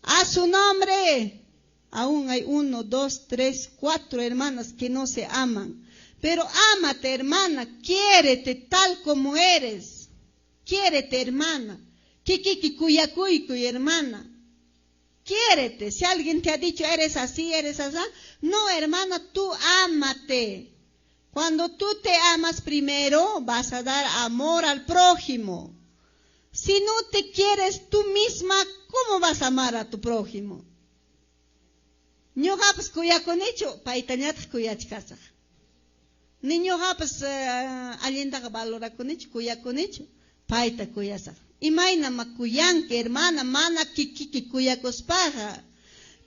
Speaker 2: A su nombre. Aún hay 1, 2, 3, 4 hermanas que no se aman. Pero ámate, hermana. Quiérete tal como eres. Quiérete, hermana. Kikikikuyakuykuy, hermana. Quiérete. Si alguien te ha dicho, eres así, eres así. No, hermana, tú ámate. Cuando tú te amas primero, vas a dar amor al prójimo. Si no te quieres tú misma, ¿cómo vas a amar a tu prójimo? Ñuqapas kuyakunichu, paytañatas kuyachkasaq. Ni ñuqapas allintaqa valorakunichu, kuyakunichu. Paita kuyasaq. Imayna makuyanki, hermana, mana kikiki kuyakuspaqa.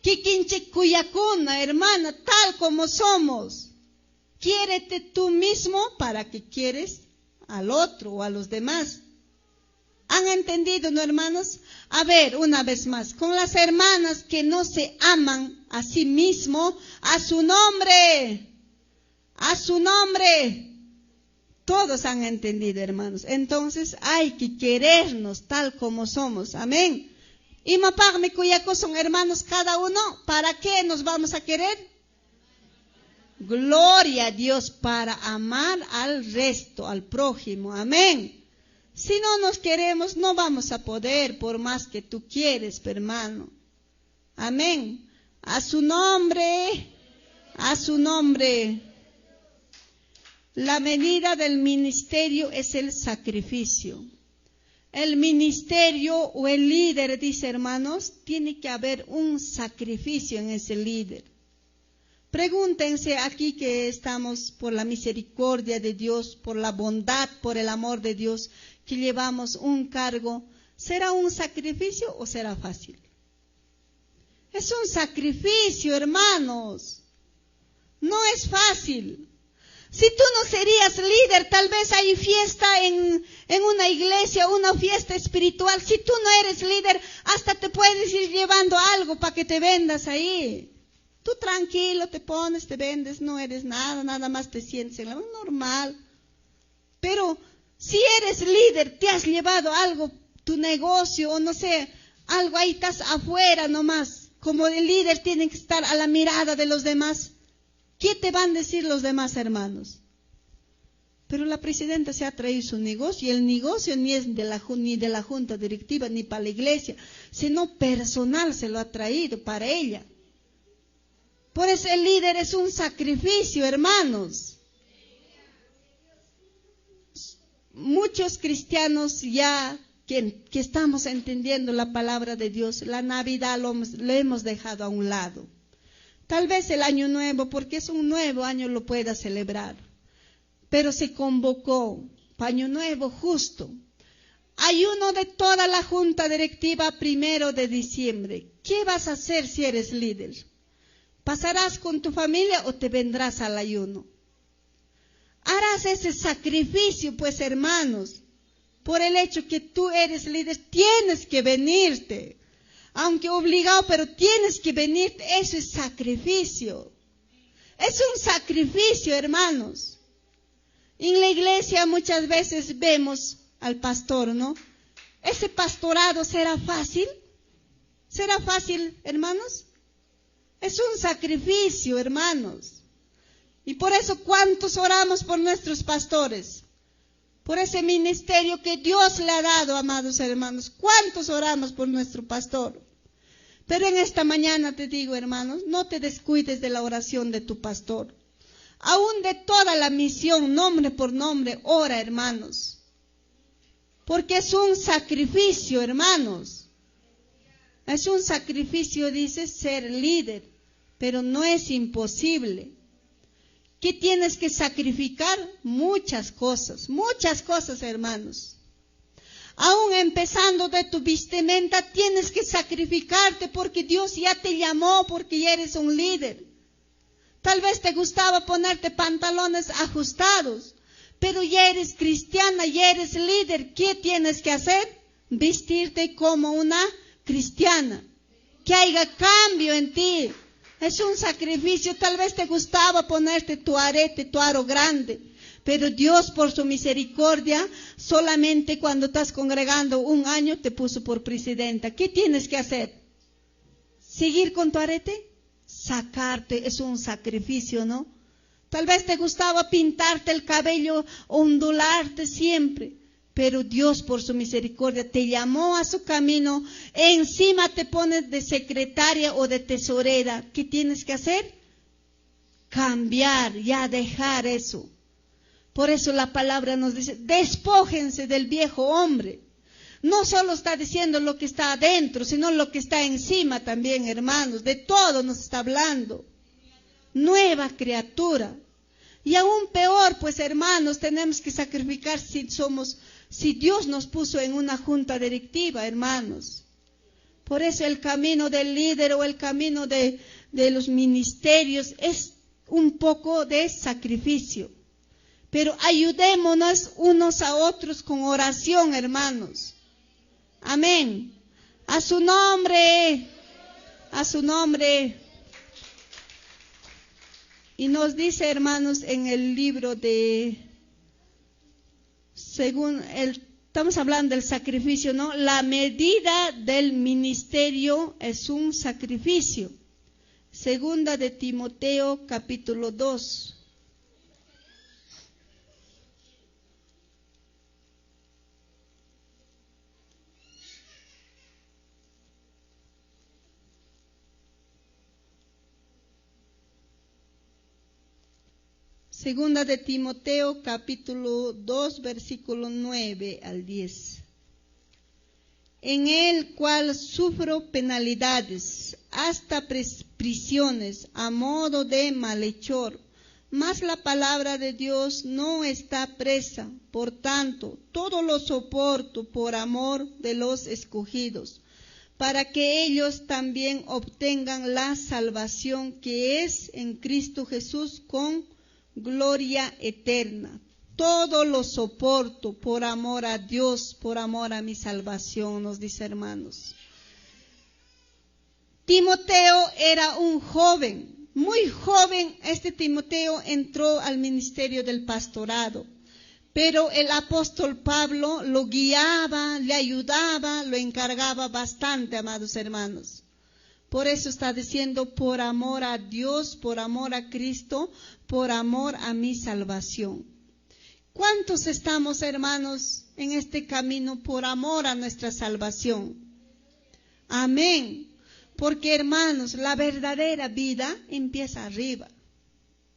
Speaker 2: Kikinchik kuyakuna, hermana, tal como somos. Quiérete tú mismo para que quieres al otro o a los demás. ¿Han entendido, no, hermanos? A ver, una vez más, con las hermanas que no se aman a sí mismo, a su nombre, a su nombre. Todos han entendido, hermanos. Entonces hay que querernos tal como somos. Amén. Y mapagme cuyaco son hermanos cada uno. ¿Para qué nos vamos a querer? Gloria a Dios, para amar al resto, al prójimo. Amén. Si no nos queremos, no vamos a poder, por más que tú quieres, hermano. Amén. A su nombre, a su nombre. La medida del ministerio es el sacrificio. El ministerio o el líder, dice hermanos, tiene que haber un sacrificio en ese líder. Pregúntense aquí que estamos por la misericordia de Dios, por la bondad, por el amor de Dios, que llevamos un cargo. ¿Será un sacrificio o será fácil? Es un sacrificio, hermanos. No es fácil. Si tú no serías líder, tal vez hay fiesta en una iglesia, una fiesta espiritual. Si tú no eres líder, hasta te puedes ir llevando algo para que te vendas ahí. Tú tranquilo, te pones, te vendes, no eres nada, nada más te sientes en la normal. Pero si eres líder, te has llevado algo, tu negocio o no sé, algo ahí, estás afuera nomás. Como el líder tiene que estar a la mirada de los demás. ¿Qué te van a decir los demás hermanos? Pero la presidenta se ha traído su negocio, y el negocio ni es ni de la junta directiva ni para la iglesia, sino personal se lo ha traído para ella. Por eso el líder es un sacrificio, hermanos. Muchos cristianos ya que estamos entendiendo la palabra de Dios, la Navidad lo hemos dejado a un lado. Tal vez el año nuevo, porque es un nuevo año, lo pueda celebrar. Pero se convocó para año nuevo justo. Ayuno de toda la junta directiva 1 de diciembre. ¿Qué vas a hacer si eres líder? ¿Pasarás con tu familia o te vendrás al ayuno? Harás ese sacrificio, pues hermanos. Por el hecho que tú eres líder, tienes que venirte. Aunque obligado, pero tienes que venir, eso es sacrificio. Es un sacrificio, hermanos. En la iglesia muchas veces vemos al pastor, ¿no? ¿Ese pastorado será fácil? ¿Será fácil, hermanos? Es un sacrificio, hermanos. Y por eso, ¿cuántos oramos por nuestros pastores? Por ese ministerio que Dios le ha dado, amados hermanos. ¿Cuántos oramos por nuestro pastor? Pero en esta mañana te digo, hermanos, no te descuides de la oración de tu pastor. Aún de toda la misión, nombre por nombre, ora, hermanos. Porque es un sacrificio, hermanos. Es un sacrificio, dice, ser líder. Pero no es imposible. ¿Qué tienes que sacrificar? Muchas cosas, hermanos. Aún empezando de tu vestimenta, tienes que sacrificarte porque Dios ya te llamó, porque ya eres un líder. Tal vez te gustaba ponerte pantalones ajustados, pero ya eres cristiana, ya eres líder. ¿Qué tienes que hacer? Vestirte como una cristiana. Que haya cambio en ti. Es un sacrificio. Tal vez te gustaba ponerte tu arete, tu aro grande. Pero Dios, por su misericordia, solamente cuando estás congregando un año te puso por presidenta. ¿Qué tienes que hacer? ¿Seguir con tu arete? Sacarte, es un sacrificio, ¿no? Tal vez te gustaba pintarte el cabello, ondularte siempre. Pero Dios, por su misericordia, te llamó a su camino. Encima te pones de secretaria o de tesorera. ¿Qué tienes que hacer? Cambiar, ya dejar eso. Por eso la palabra nos dice, despójense del viejo hombre. No solo está diciendo lo que está adentro, sino lo que está encima también, hermanos. De todo nos está hablando. Nueva criatura. Y aún peor, pues hermanos, tenemos que sacrificar si Dios nos puso en una junta directiva, hermanos. Por eso el camino del líder o el camino de los ministerios es un poco de sacrificio. Pero ayudémonos unos a otros con oración, hermanos. Amén. A su nombre. A su nombre. Y nos dice, hermanos, en el libro estamos hablando del sacrificio, ¿no? La medida del ministerio es un sacrificio. Segunda de Timoteo, capítulo 2. Segunda de Timoteo, capítulo 2, versículo 9 al 10. En el cual sufro penalidades, hasta prisiones, a modo de malhechor. Mas la palabra de Dios no está presa. Por tanto, todo lo soporto por amor de los escogidos, para que ellos también obtengan la salvación que es en Cristo Jesús con gloria eterna. Todo lo soporto por amor a Dios, por amor a mi salvación, nos dice, hermanos. Timoteo era un joven, muy joven. Este Timoteo entró al ministerio del pastorado, pero el apóstol Pablo lo guiaba, le ayudaba, lo encargaba bastante, amados hermanos. Por eso está diciendo, por amor a Dios, por amor a Cristo, por amor a mi salvación. ¿Cuántos estamos, hermanos, en este camino por amor a nuestra salvación? Amén. Porque, hermanos, la verdadera vida empieza arriba.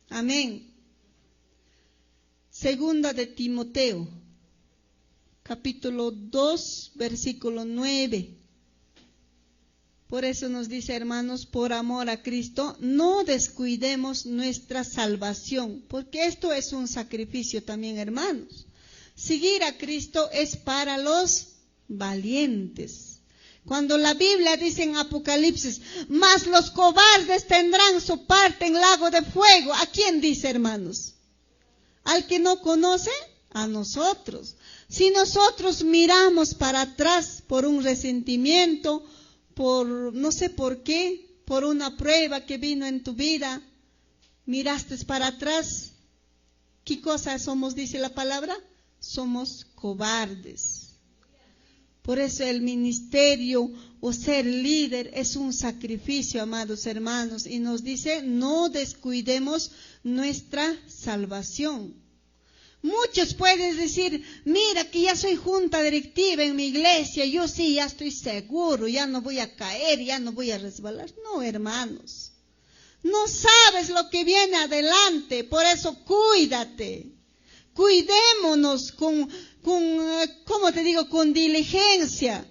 Speaker 2: Amén. Segunda de Timoteo, capítulo 2, versículo 9. Por eso nos dice, hermanos, por amor a Cristo, no descuidemos nuestra salvación, porque esto es un sacrificio también, hermanos. Seguir a Cristo es para los valientes. Cuando la Biblia dice en Apocalipsis, mas los cobardes tendrán su parte en lago de fuego. ¿A quién dice, hermanos? ¿Al que no conoce? A nosotros. Si nosotros miramos para atrás por un resentimiento, por no sé por qué, por una prueba que vino en tu vida, miraste para atrás, ¿qué cosa somos, dice la palabra? Somos cobardes. Por eso el ministerio o ser líder es un sacrificio, amados hermanos, y nos dice, no descuidemos nuestra salvación. Muchos pueden decir, mira que ya soy junta directiva en mi iglesia, yo sí ya estoy seguro, ya no voy a caer, ya no voy a resbalar. No, hermanos, no sabes lo que viene adelante, por eso cuídate. Cuidémonos con diligencia.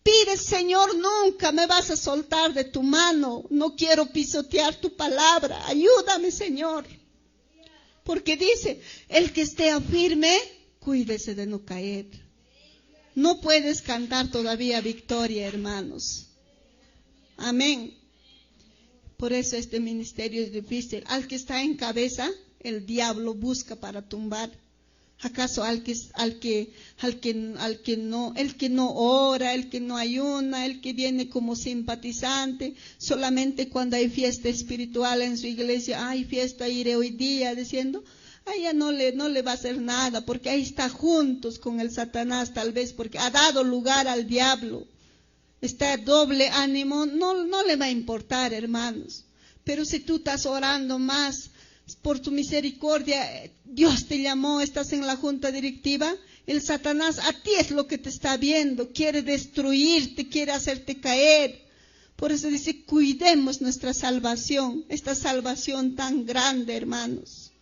Speaker 2: Pide, Señor, nunca me vas a soltar de tu mano, no quiero pisotear tu palabra, ayúdame, Señor. Porque dice, el que esté firme, cuídese de no caer. No puedes cantar todavía victoria, hermanos. Amén. Por eso este ministerio es difícil. Al que está en cabeza, el diablo busca para tumbar. ¿Acaso el que no ora, el que no ayuna, el que viene como simpatizante, solamente cuando hay fiesta espiritual en su iglesia, hay fiesta, iré hoy día, diciendo, ya no le va a hacer nada, porque ahí está juntos con el Satanás, tal vez porque ha dado lugar al diablo, está doble ánimo, no le va a importar, hermanos. Pero si tú estás orando más, por tu misericordia, Dios te llamó, estás en la junta directiva, el Satanás a ti es lo que te está viendo, quiere destruirte, quiere hacerte caer. Por eso dice, cuidemos nuestra salvación, esta salvación tan grande, hermanos,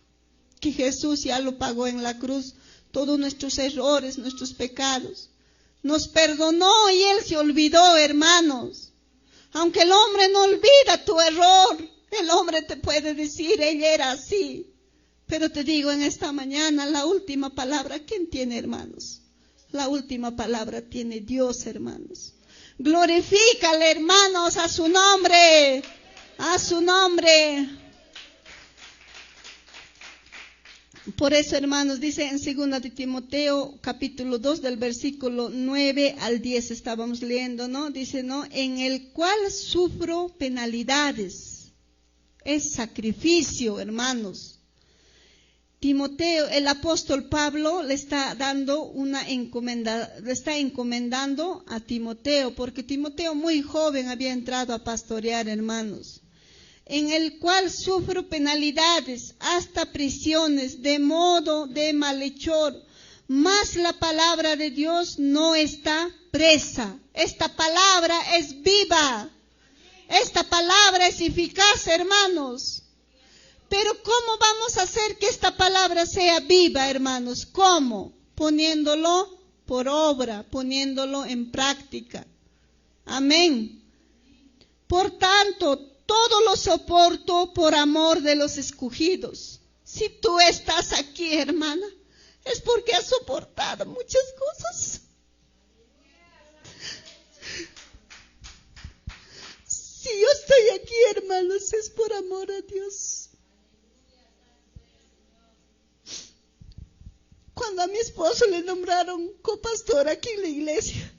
Speaker 2: que Jesús ya lo pagó en la cruz, todos nuestros errores, nuestros pecados. Nos perdonó y Él se olvidó, hermanos. Aunque el hombre no olvida tu error, el hombre te puede decir, ella era así. Pero te digo en esta mañana, la última palabra, ¿quién tiene, hermanos? La última palabra tiene Dios, hermanos. Glorifícale, hermanos, a su nombre. A su nombre. Por eso, hermanos, dice en 2 de Timoteo, capítulo 2, del versículo 9 al 10, estábamos leyendo, ¿no? Dice, ¿no? En el cual sufro penalidades. Es sacrificio, hermanos. Timoteo, el apóstol Pablo le está dando una encomenda, le está encomendando a Timoteo, porque Timoteo muy joven había entrado a pastorear, hermanos. En el cual sufro penalidades, hasta prisiones, de modo de malhechor. Mas la palabra de Dios no está presa. Esta palabra es viva. Esta palabra es eficaz, hermanos. Pero ¿cómo vamos a hacer que esta palabra sea viva, hermanos? ¿Cómo? Poniéndolo por obra, poniéndolo en práctica. Amén. Por tanto, todo lo soporto por amor de los escogidos. Si tú estás aquí, hermana, es porque has soportado muchas cosas. Si yo estoy aquí, hermanos, es por amor a Dios. Cuando a mi esposo le nombraron copastor aquí en la iglesia,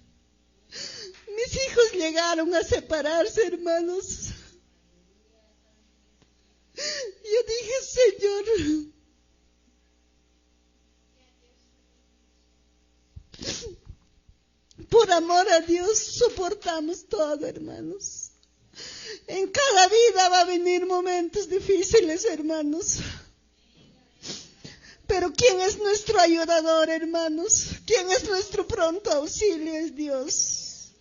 Speaker 2: mis hijos llegaron a separarse, hermanos. Yo dije, Señor, por amor a Dios soportamos todo, hermanos. En cada vida va a venir momentos difíciles, hermanos. Pero ¿quién es nuestro ayudador, hermanos? ¿Quién es nuestro pronto auxilio? Es Dios.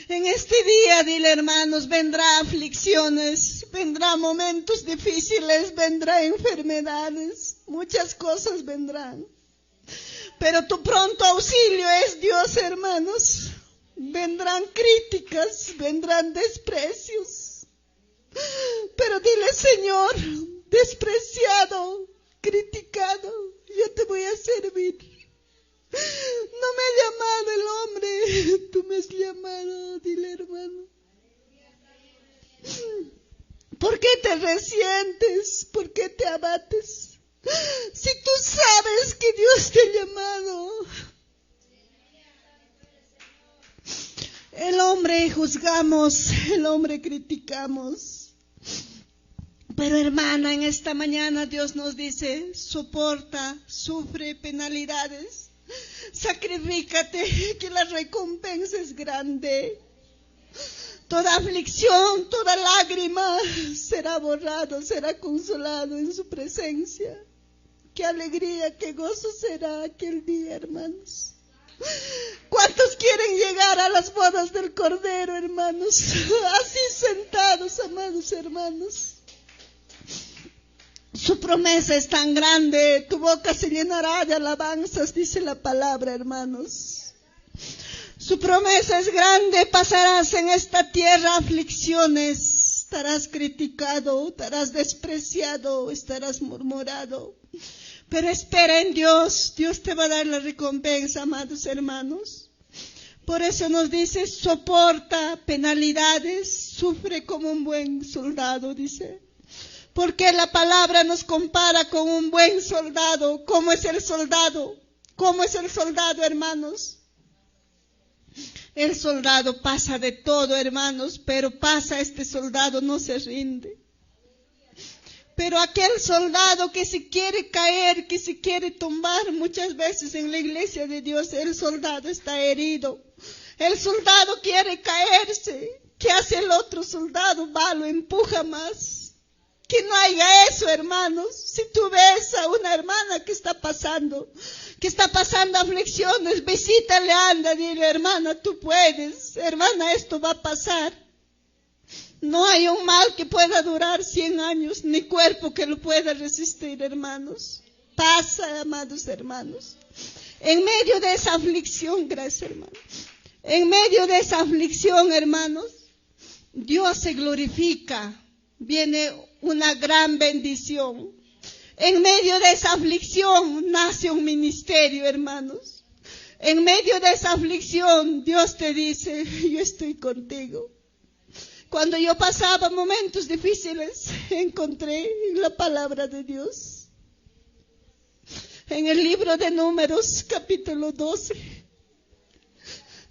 Speaker 2: En este día, dile, hermanos, vendrá aflicciones, vendrá momentos difíciles, vendrá enfermedades, muchas cosas vendrán. Pero tu pronto auxilio es Dios, hermanos. Vendrán críticas, vendrán desprecios. Pero dile, Señor, despreciado, criticado, yo te voy a servir. No me ha llamado el hombre, tú me has llamado, dile, hermano. ¿Por qué te resientes? ¿Por qué te abates? Si tú sabes que Dios te ha llamado. El hombre juzgamos, el hombre criticamos. Pero hermana, en esta mañana Dios nos dice, soporta, sufre penalidades, sacrifícate, que la recompensa es grande. Toda aflicción, toda lágrima será borrado, será consolado en su presencia. Qué alegría, qué gozo será aquel día, hermanos. ¿Cuántos quieren llegar a las bodas del Cordero, hermanos? Así sentados, amados hermanos. Su promesa es tan grande, tu boca se llenará de alabanzas, dice la palabra, hermanos. Su promesa es grande, pasarás en esta tierra aflicciones, estarás criticado, estarás despreciado, estarás murmurado. Pero espera en Dios, Dios te va a dar la recompensa, amados hermanos. Por eso nos dice, soporta penalidades, sufre como un buen soldado, dice. Porque la palabra nos compara con un buen soldado. ¿Cómo es el soldado? ¿Cómo es el soldado, hermanos? El soldado pasa de todo, hermanos, pero este soldado no se rinde. Pero aquel soldado que se quiere caer, que se quiere tumbar, muchas veces en la iglesia de Dios el soldado está herido. El soldado quiere caerse. ¿Qué hace el otro soldado? Va, lo empuja más. Que no haya eso, hermanos. Si tú ves a una hermana que está pasando aflicciones, visítale, anda, dile, hermana, tú puedes. Hermana, esto va a pasar. No hay un mal que pueda durar 100 años, ni cuerpo que lo pueda resistir, hermanos. Pasa, amados hermanos. En medio de esa aflicción, gracias, hermanos. En medio de esa aflicción, hermanos, Dios se glorifica. Viene una gran bendición. En medio de esa aflicción nace un ministerio, hermanos. En medio de esa aflicción, Dios te dice, yo estoy contigo. Cuando yo pasaba momentos difíciles, encontré la palabra de Dios. En el libro de Números, capítulo 12,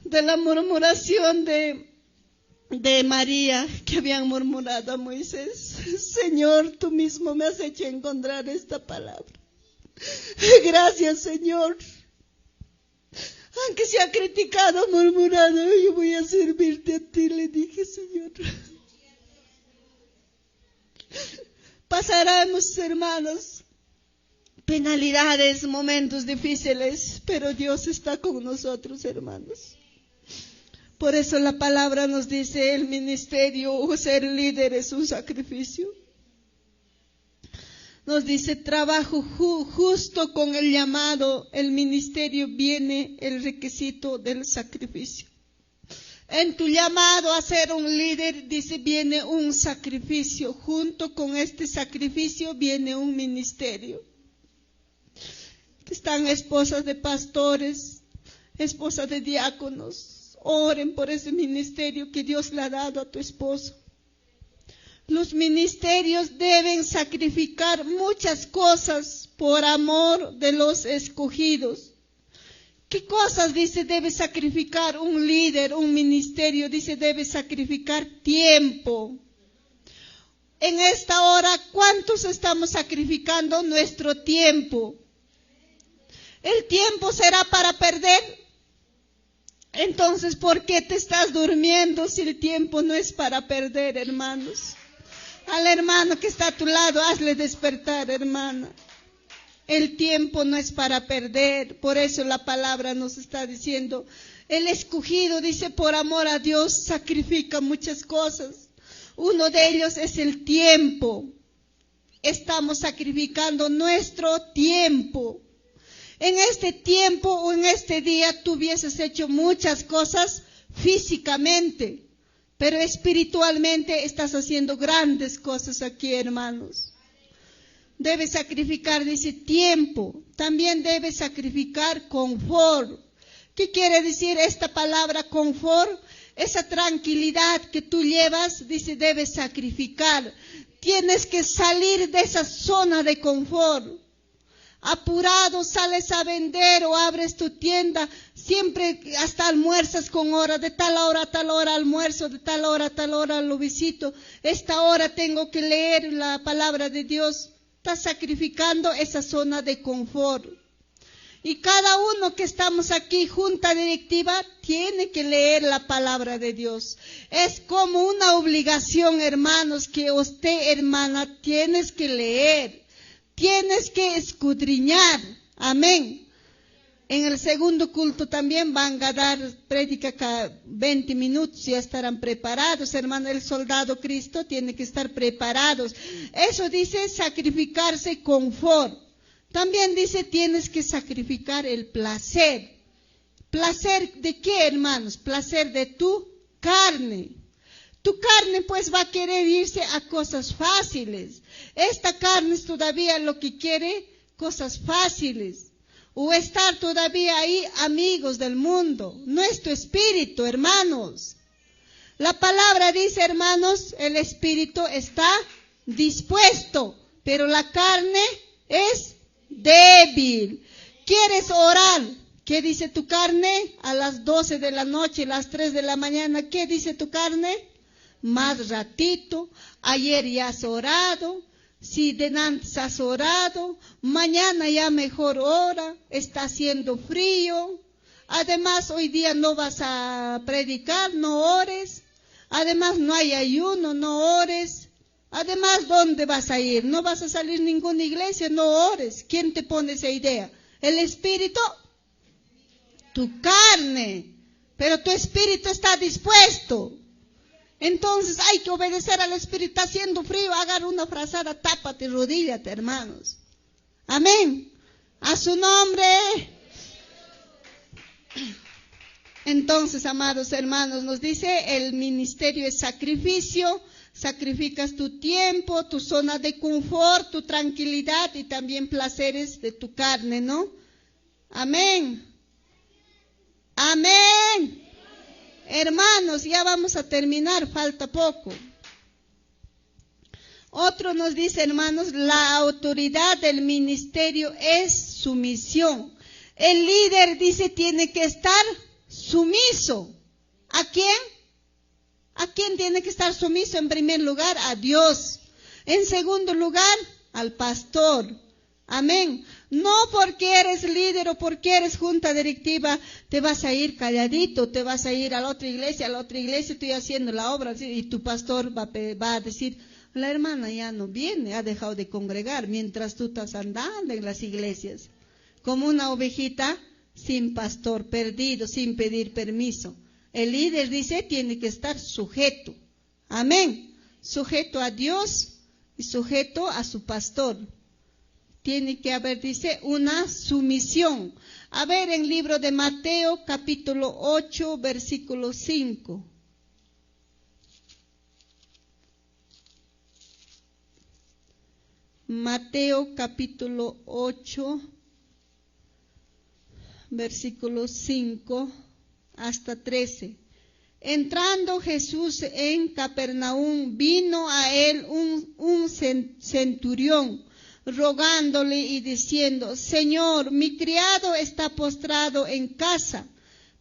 Speaker 2: de la murmuración de María, que habían murmurado a Moisés. Señor, tú mismo me has hecho encontrar esta palabra. Gracias, Señor. Aunque se ha criticado, murmurado, yo voy a servirte a ti, le dije, Señor. Pasaremos, hermanos, penalidades, momentos difíciles, pero Dios está con nosotros, hermanos. Por eso la palabra nos dice, el ministerio o ser líder es un sacrificio. Nos dice, trabajo justo con el llamado, el ministerio, viene el requisito del sacrificio. En tu llamado a ser un líder, dice, viene un sacrificio. Junto con este sacrificio viene un ministerio. Están esposas de pastores, esposas de diáconos. Oren por ese ministerio que Dios le ha dado a tu esposo. Los ministerios deben sacrificar muchas cosas por amor de los escogidos. ¿Qué cosas, dice, debe sacrificar un líder, un ministerio? Dice, debe sacrificar tiempo. En esta hora, ¿cuántos estamos sacrificando nuestro tiempo? ¿El tiempo será para perder? Entonces, ¿por qué te estás durmiendo si el tiempo no es para perder, hermanos? Al hermano que está a tu lado, hazle despertar, hermana. El tiempo no es para perder, por eso la palabra nos está diciendo, el escogido, dice, por amor a Dios, sacrifica muchas cosas. Uno de ellos es el tiempo. Estamos sacrificando nuestro tiempo. En este tiempo o en este día tú hubieses hecho muchas cosas físicamente, pero espiritualmente estás haciendo grandes cosas aquí, hermanos. Debe sacrificar, dice, tiempo. También debe sacrificar confort. ¿Qué quiere decir esta palabra confort? Esa tranquilidad que tú llevas, dice, debes sacrificar. Tienes que salir de esa zona de confort. Apurado sales a vender o abres tu tienda, siempre hasta almuerzas con hora, de tal hora a tal hora almuerzo, de tal hora a tal hora lo visito. Esta hora tengo que leer la palabra de Dios. Estás sacrificando esa zona de confort. Y cada uno que estamos aquí, junta directiva, tiene que leer la palabra de Dios. Es como una obligación, hermanos, que usted, hermana, tienes que leer. Tienes que escudriñar. Amén. En el segundo culto también van a dar prédica cada 20 minutos, ya estarán preparados, hermano. El soldado Cristo tiene que estar preparados. Eso dice sacrificarse confort. También dice tienes que sacrificar el placer. ¿Placer de qué, hermanos? Placer de tu carne. Tu carne pues va a querer irse a cosas fáciles. Esta carne es todavía lo que quiere, cosas fáciles. O estar todavía ahí amigos del mundo. No es tu espíritu, hermanos. La palabra dice, hermanos, el espíritu está dispuesto, pero la carne es débil. ¿Quieres orar? ¿Qué dice tu carne? A las 12 de la noche, a las 3 de la mañana, ¿qué dice tu carne? Más ratito, ayer ya has orado. Si de antes has orado, mañana ya mejor hora, está haciendo frío. Además, hoy día no vas a predicar, no ores. Además, no hay ayuno, no ores. Además, ¿dónde vas a ir? No vas a salir a ninguna iglesia, no ores. ¿Quién te pone esa idea? ¿El espíritu? Tu carne. Pero tu espíritu está dispuesto. Entonces hay que obedecer al Espíritu. Está haciendo frío, agarra una frazada, tápate, rodíllate, hermanos. Amén. A su nombre. Entonces, amados hermanos, nos dice el ministerio es sacrificio. Sacrificas tu tiempo, tu zona de confort, tu tranquilidad y también placeres de tu carne, ¿no? Amén. Amén. Hermanos, ya vamos a terminar, falta poco. Otro nos dice, hermanos, la autoridad del ministerio es sumisión. El líder, dice, tiene que estar sumiso. ¿A quién? ¿A quién tiene que estar sumiso? En primer lugar, a Dios. En segundo lugar, al pastor. Amén. No porque eres líder o porque eres junta directiva, te vas a ir calladito, te vas a ir a la otra iglesia, estoy haciendo la obra, y tu pastor va a decir, la hermana ya no viene, ha dejado de congregar, mientras tú estás andando en las iglesias, como una ovejita sin pastor, perdido, sin pedir permiso. El líder, dice, tiene que estar sujeto. Amén. Sujeto a Dios y sujeto a su pastor. tiene que haber, dice, una sumisión. A ver, en el libro de Mateo, capítulo 8, versículo 5. Mateo, capítulo 8, versículo 5 hasta 13. Entrando Jesús en Capernaum, vino a él un centurión, rogándole y diciendo: Señor, mi criado está postrado en casa,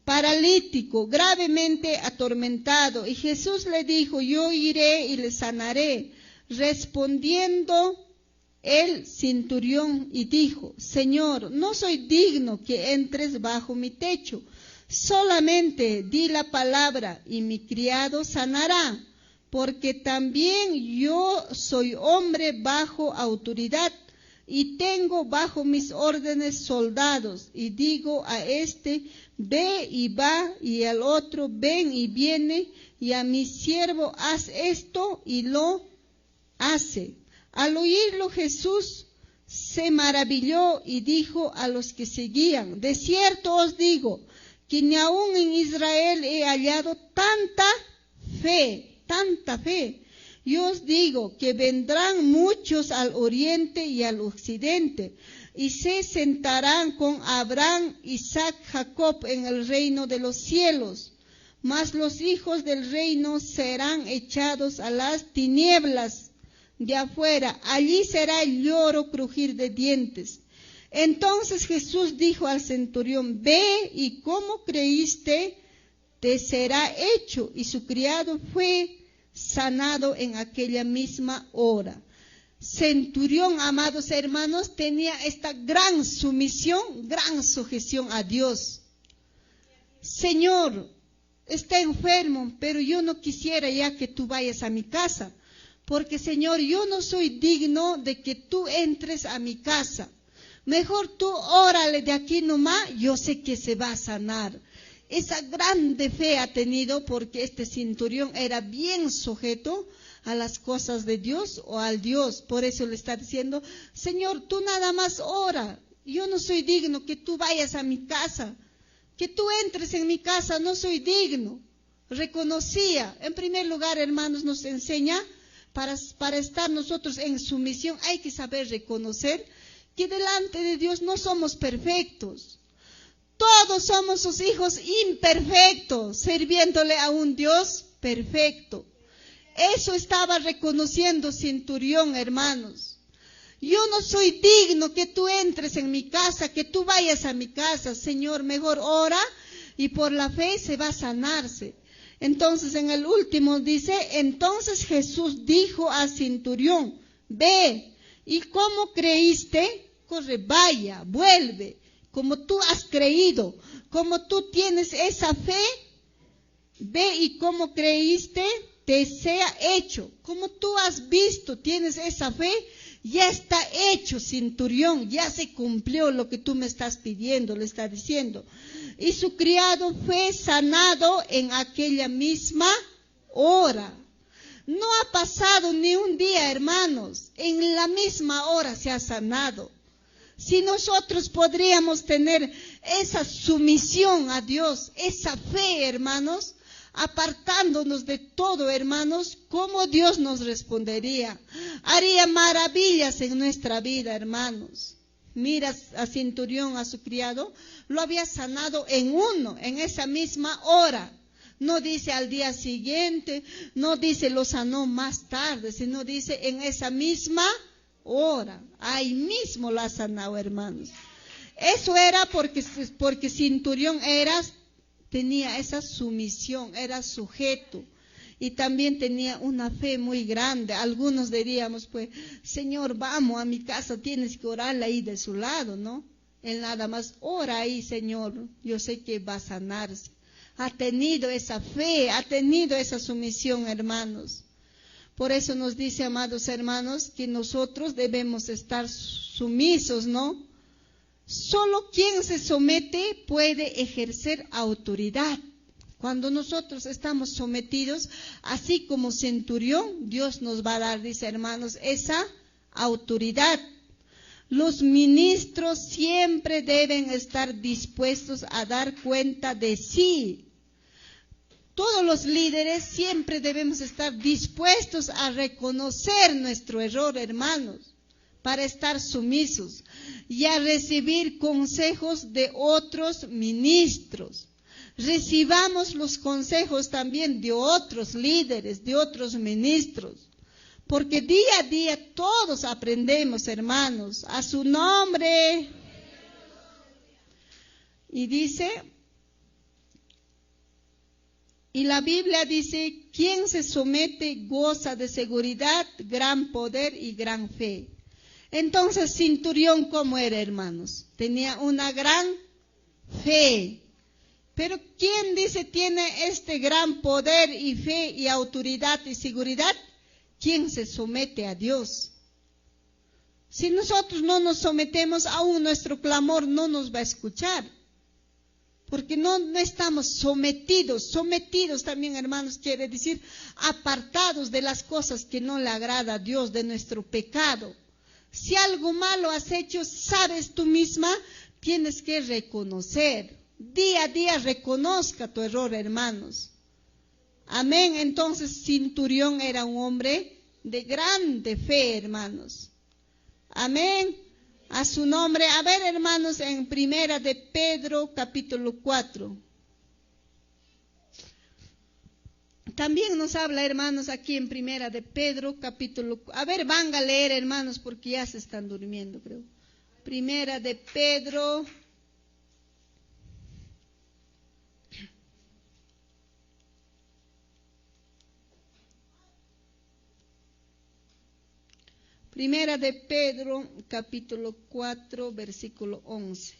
Speaker 2: paralítico, gravemente atormentado. Y Jesús le dijo: yo iré y le sanaré. Respondiendo el centurión y dijo: Señor, no soy digno que entres bajo mi techo. Solamente di la palabra y mi criado sanará, porque también yo soy hombre bajo autoridad y tengo bajo mis órdenes soldados, y digo a este: ve y va, y al otro: ven y viene, y a mi siervo: haz esto, y lo hace. Al oírlo Jesús se maravilló y dijo a los que seguían: de cierto os digo que ni aun en Israel he hallado tanta fe. Yo os digo que vendrán muchos al oriente y al occidente, y se sentarán con Abraham, Isaac, Jacob en el reino de los cielos. Mas los hijos del reino serán echados a las tinieblas de afuera. Allí será el lloro, crujir de dientes. Entonces Jesús dijo al centurión: ve, y como creíste, te será hecho. Y su criado fue sanado en aquella misma hora. Centurión, amados hermanos, tenía esta gran sumisión, gran sujeción a Dios. Señor, está enfermo, pero yo no quisiera ya que tú vayas a mi casa, porque Señor, yo no soy digno de que tú entres a mi casa. Mejor tú órale de aquí nomás, yo sé que se va a sanar. Esa grande fe ha tenido, porque este centurión era bien sujeto a las cosas de Dios o al Dios. Por eso le está diciendo: Señor, tú nada más ora. Yo no soy digno que tú vayas a mi casa, que tú entres en mi casa, no soy digno. Reconocía. En primer lugar, hermanos, nos enseña, para estar nosotros en sumisión, hay que saber reconocer que delante de Dios no somos perfectos. Todos somos sus hijos imperfectos, sirviéndole a un Dios perfecto. Eso estaba reconociendo centurión, hermanos. Yo no soy digno que tú entres en mi casa, que tú vayas a mi casa. Señor, mejor ora, y por la fe se va a sanarse. Entonces en el último dice: entonces Jesús dijo al centurión: ve, y como creíste, corre, vaya, vuelve. Como tú has creído, como tú tienes esa fe, ve, y como creíste, te sea hecho. Como tú has visto, tienes esa fe, ya está hecho, centurión, ya se cumplió lo que tú me estás pidiendo, le está diciendo. Y su criado fue sanado en aquella misma hora. No ha pasado ni un día, hermanos, en la misma hora se ha sanado. Si nosotros podríamos tener esa sumisión a Dios, esa fe, hermanos, apartándonos de todo, hermanos, ¿cómo Dios nos respondería? Haría maravillas en nuestra vida, hermanos. Mira a centurión, a su criado, lo había sanado en esa misma hora. No dice al día siguiente, no dice lo sanó más tarde, sino dice en esa misma hora. Ahí mismo la ha sanado, hermanos. Eso era porque centurión tenía esa sumisión, era sujeto. Y también tenía una fe muy grande. Algunos diríamos, pues, Señor, vamos a mi casa, tienes que orarle ahí de su lado, ¿no? Él nada más ora ahí: Señor, yo sé que va a sanarse. Ha tenido esa fe, ha tenido esa sumisión, hermanos. Por eso nos dice, amados hermanos, que nosotros debemos estar sumisos, ¿no? Solo quien se somete puede ejercer autoridad. Cuando nosotros estamos sometidos, así como centurión, Dios nos va a dar, dice, hermanos, esa autoridad. Los ministros siempre deben estar dispuestos a dar cuenta de sí. Todos los líderes siempre debemos estar dispuestos a reconocer nuestro error, hermanos, para estar sumisos y a recibir consejos de otros ministros. Recibamos los consejos también de otros líderes, de otros ministros, porque día a día todos aprendemos, hermanos, a su nombre. Y dice, y la Biblia dice, quien se somete goza de seguridad, gran poder y gran fe. Entonces, Centurión, ¿cómo era, hermanos? Tenía una gran fe. Pero ¿quién dice tiene este gran poder y fe y autoridad y seguridad? ¿Quién se somete a Dios? Si nosotros no nos sometemos, aún nuestro clamor no nos va a escuchar. Porque no estamos sometidos. Sometidos también, hermanos, quiere decir apartados de las cosas que no le agrada a Dios, de nuestro pecado. Si algo malo has hecho, sabes tú misma, tienes que reconocer. Día a día reconozca tu error, hermanos. Amén. Entonces, Centurión era un hombre de grande fe, hermanos. Amén. A su nombre. A ver, hermanos, en Primera de Pedro, capítulo 4. También nos habla, hermanos, aquí en Primera de Pedro, capítulo... A ver, van a leer, hermanos, porque ya se están durmiendo, creo. Primera de Pedro... Primera de Pedro, capítulo 4, versículo 11.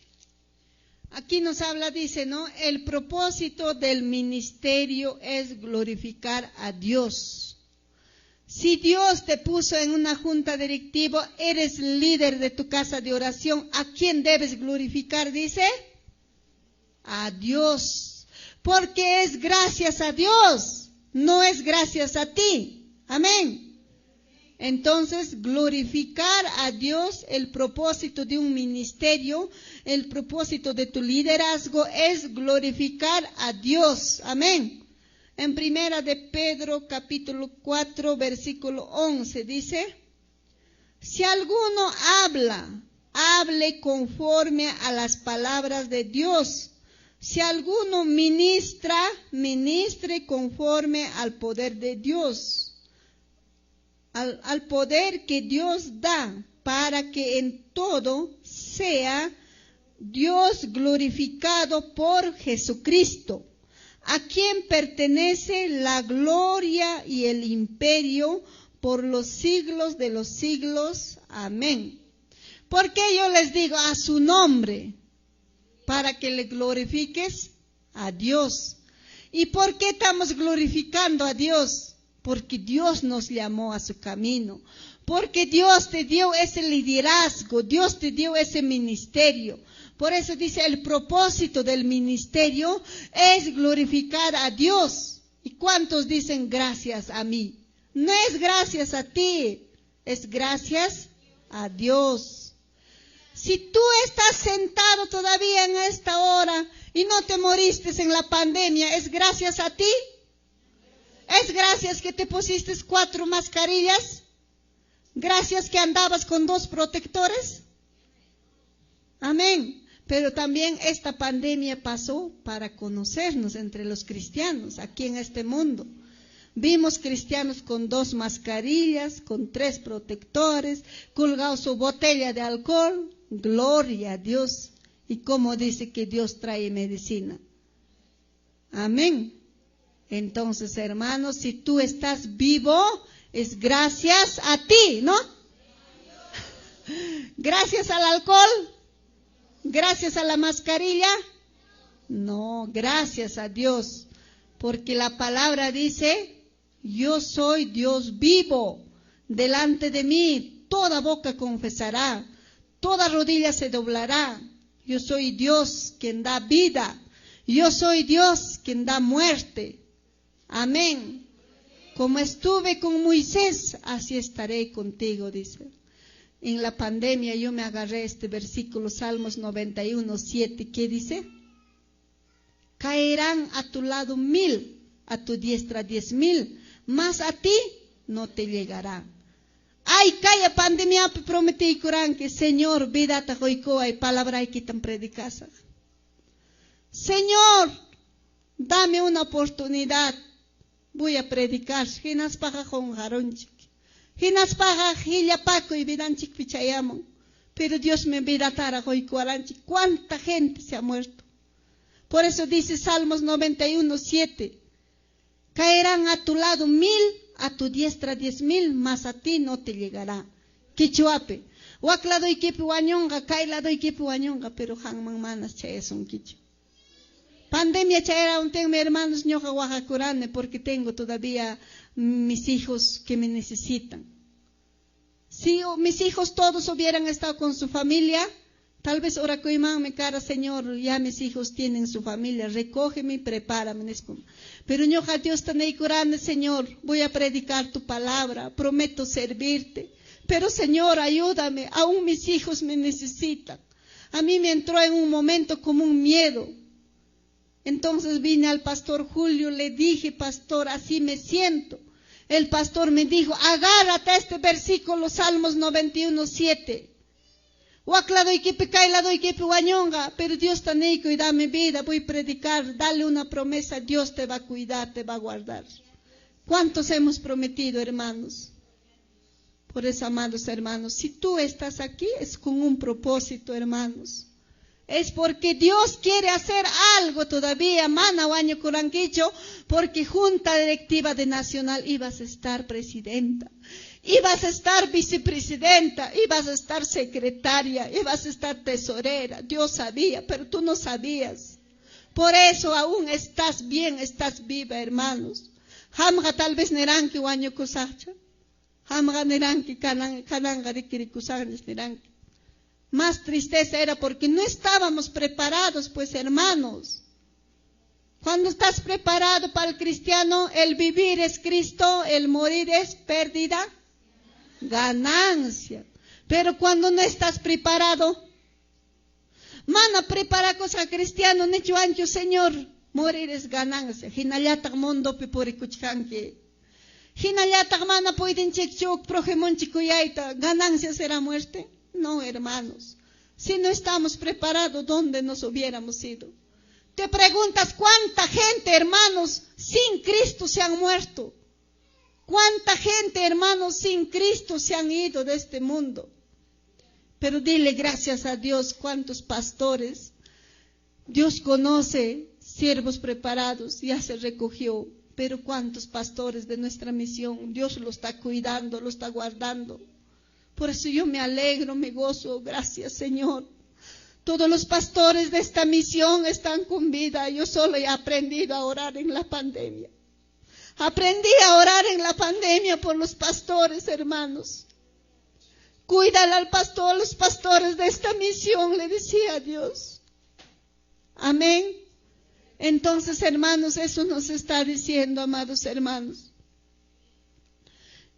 Speaker 2: Aquí nos habla, dice, ¿no? El propósito del ministerio es glorificar a Dios. Si Dios te puso en una junta directiva, eres líder de tu casa de oración, ¿a quién debes glorificar? Dice, a Dios. Porque es gracias a Dios, no es gracias a ti. Amén. Entonces, glorificar a Dios, el propósito de un ministerio, el propósito de tu liderazgo es glorificar a Dios. Amén. En Primera de Pedro, capítulo 4, versículo 11, dice, si alguno habla, hable conforme a las palabras de Dios. Si alguno ministra, ministre conforme al poder de Dios. Al poder que Dios da, para que en todo sea Dios glorificado por Jesucristo, a quien pertenece la gloria y el imperio por los siglos de los siglos. Amén. ¿Por qué yo les digo a su nombre? Para que le glorifiques a Dios. ¿Y por qué estamos glorificando a Dios? Porque Dios nos llamó a su camino, porque Dios te dio ese liderazgo, Dios te dio ese ministerio. Por eso dice, el propósito del ministerio es glorificar a Dios. ¿Y cuántos dicen gracias a mí? No es gracias a ti, es gracias a Dios. Si tú estás sentado todavía en esta hora y no te moriste en la pandemia, ¿es gracias a ti? ¿Es gracias que te pusiste 4 mascarillas? ¿Gracias que andabas con 2 protectores? Amén. Pero también esta pandemia pasó para conocernos entre los cristianos aquí en este mundo. Vimos cristianos con 2 mascarillas, con 3 protectores, colgados su botella de alcohol. Gloria a Dios. Y como dice que Dios trae medicina. Amén. Entonces, hermanos, si tú estás vivo, es gracias a ti, ¿no? Gracias al alcohol, gracias a la mascarilla. No, gracias a Dios, porque la palabra dice, yo soy Dios vivo, delante de mí toda boca confesará, toda rodilla se doblará. Yo soy Dios quien da vida, yo soy Dios quien da muerte. Amén. Como estuve con Moisés, así estaré contigo, dice. en la pandemia yo me agarré este versículo, Salmos 91:7, ¿qué dice? Caerán a tu lado 1000, a tu diestra 10,000, mas a ti no te llegará. Ay, calla pandemia, prometí Corán que Señor, vida ta joico, hay palabra hay que tan predicasa. Señor, dame una oportunidad, voy a predicar. Hinas paja con jaronchik, hinas paja hillapaco y vidanchik pichayamon. Pero Dios me vidatara joico aranchik. ¿Cuánta gente se ha muerto? Por eso dice Salmos 91:7. Caerán a tu lado 1000, a tu diestra 10,000, mas a ti no te llegará. Quichuape. Huaclado y kipi wañonga, cailado y kipi wañonga, pero hangman manas chayason quichu. Pandemia chayera un tengo, hermanos, ñoja Oaxacurane, porque tengo todavía mis hijos que me necesitan. Si mis hijos todos hubieran estado con su familia, tal vez ahora coimán me cara, Señor, ya mis hijos tienen su familia, recógeme y prepárame. Pero ñoja Dios tanei curane, Señor, voy a predicar tu palabra, prometo servirte. Pero Señor, ayúdame, aún mis hijos me necesitan. A mí me entró en un momento como un miedo. Entonces vine al pastor Julio, le dije, pastor, así me siento. El pastor me dijo, agárrate a este versículo, Salmos 91:7. Pero Dios está neco y dame vida, voy a predicar, dale una promesa, Dios te va a cuidar, te va a guardar. ¿Cuántos hemos prometido, hermanos? Por eso, amados hermanos, si tú estás aquí es con un propósito, hermanos. Es porque Dios quiere hacer algo todavía, mana o año curanquicho, porque junta directiva de Nacional ibas a estar presidenta, ibas a estar vicepresidenta, ibas a estar secretaria, ibas a estar tesorera. Dios sabía, pero tú no sabías. Por eso aún estás bien, estás viva, hermanos. Hamga tal vez neranki o año kusacha, hamga neranki kananga rikiri kusanes neranki. Más tristeza era porque no estábamos preparados, pues hermanos. Cuando estás preparado para el cristiano, el vivir es Cristo, el morir es pérdida, ganancia. Pero cuando no estás preparado, mana prepara cosa cristiano, necho ancho Señor, morir es ganancia. Hinallatak mondo piporicuchkanque. Hinallatak mana pueden chekchuk projemonchikuyaita, ganancia será muerte. No, hermanos, si no estamos preparados, ¿dónde nos hubiéramos ido? Te preguntas, ¿cuánta gente, hermanos, sin Cristo se han muerto? ¿Cuánta gente, hermanos, sin Cristo se han ido de este mundo? Pero dile gracias a Dios, cuántos pastores, Dios conoce, siervos preparados, ya se recogió, pero cuántos pastores de nuestra misión, Dios lo está cuidando, lo está guardando. Por eso yo me alegro, me gozo, gracias Señor. Todos los pastores de esta misión están con vida. Yo solo he aprendido a orar en la pandemia. Aprendí a orar en la pandemia por los pastores, hermanos. Cuídale al pastor, los pastores de esta misión, le decía a Dios. Amén. Entonces, hermanos, eso nos está diciendo, amados hermanos.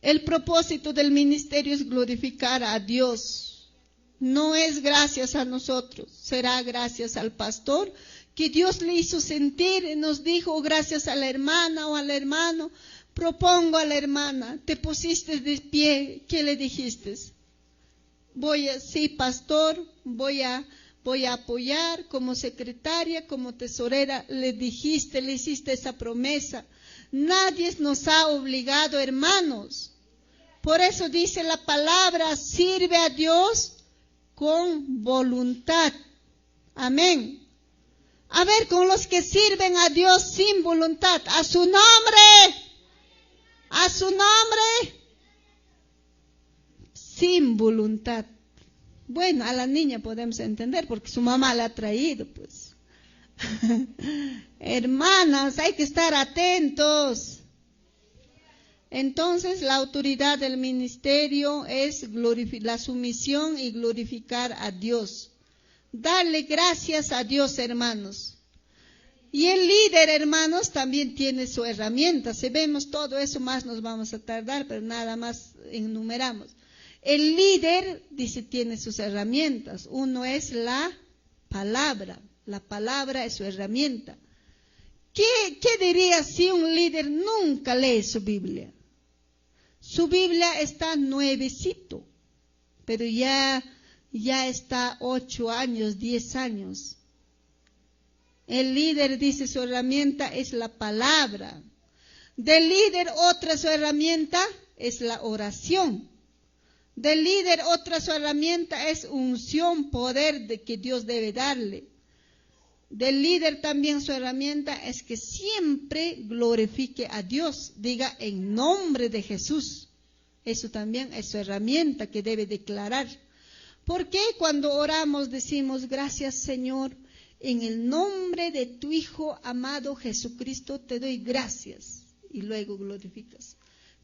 Speaker 2: El propósito del ministerio es glorificar a Dios. No es gracias a nosotros, será gracias al pastor que Dios le hizo sentir y nos dijo, gracias a la hermana o al hermano, propongo a la hermana, te pusiste de pie, ¿qué le dijiste? Sí, pastor, voy a apoyar como secretaria, como tesorera, le dijiste, le hiciste esa promesa. Nadie nos ha obligado, hermanos. Por eso dice la palabra, sirve a Dios con voluntad. Amén. A ver, con los que sirven a Dios sin voluntad, a su nombre, sin voluntad. Bueno, a la niña podemos entender porque su mamá la ha traído, pues. Hermanas, hay que estar atentos. Entonces, la autoridad del ministerio es la sumisión y glorificar a Dios. Darle gracias a Dios, hermanos. Y el líder, hermanos, también tiene su herramienta. Si vemos todo eso, más nos vamos a tardar, pero nada más enumeramos. El líder, dice, tiene sus herramientas. Uno es la palabra. La palabra es su herramienta. ¿Qué diría si un líder nunca lee su Biblia? Su Biblia está nuevecito, pero ya está 8 años, 10 años. El líder dice su herramienta es la palabra. Del líder otra su herramienta es la oración. Del líder otra su herramienta es unción, poder de que Dios debe darle. Del líder también su herramienta es que siempre glorifique a Dios, diga en nombre de Jesús. Eso también es su herramienta que debe declarar. ¿Por qué cuando oramos decimos gracias Señor, en el nombre de tu Hijo amado Jesucristo te doy gracias? Y luego glorificas.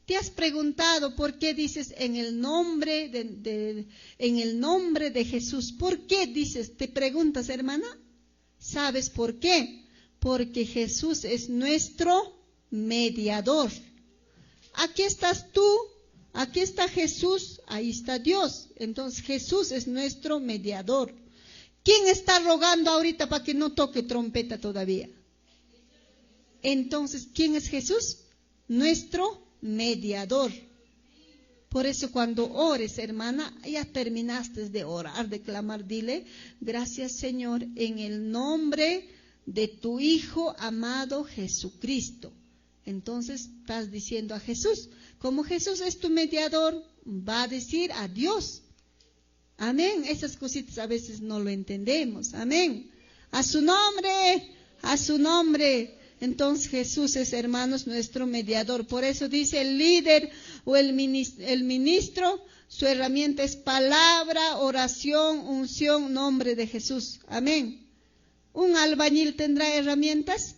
Speaker 2: ¿Te has preguntado por qué dices en el nombre de Jesús? ¿Por qué dices? ¿Te preguntas, hermana? ¿Sabes por qué? Porque Jesús es nuestro mediador. Aquí estás tú, aquí está Jesús, ahí está Dios. Entonces Jesús es nuestro mediador. ¿Quién está rogando ahorita para que no toque trompeta todavía? Entonces, ¿quién es Jesús? Nuestro mediador. Por eso cuando ores, hermana, ya terminaste de orar, de clamar, dile, gracias Señor, en el nombre de tu Hijo amado Jesucristo. Entonces estás diciendo a Jesús, como Jesús es tu mediador, va a decir a Dios. Amén. Esas cositas a veces no lo entendemos. Amén. A su nombre, a su nombre. Entonces Jesús es, hermanos, nuestro mediador. Por eso dice el líder o el ministro, su herramienta es palabra, oración, unción, nombre de Jesús. Amén. ¿Un albañil tendrá herramientas?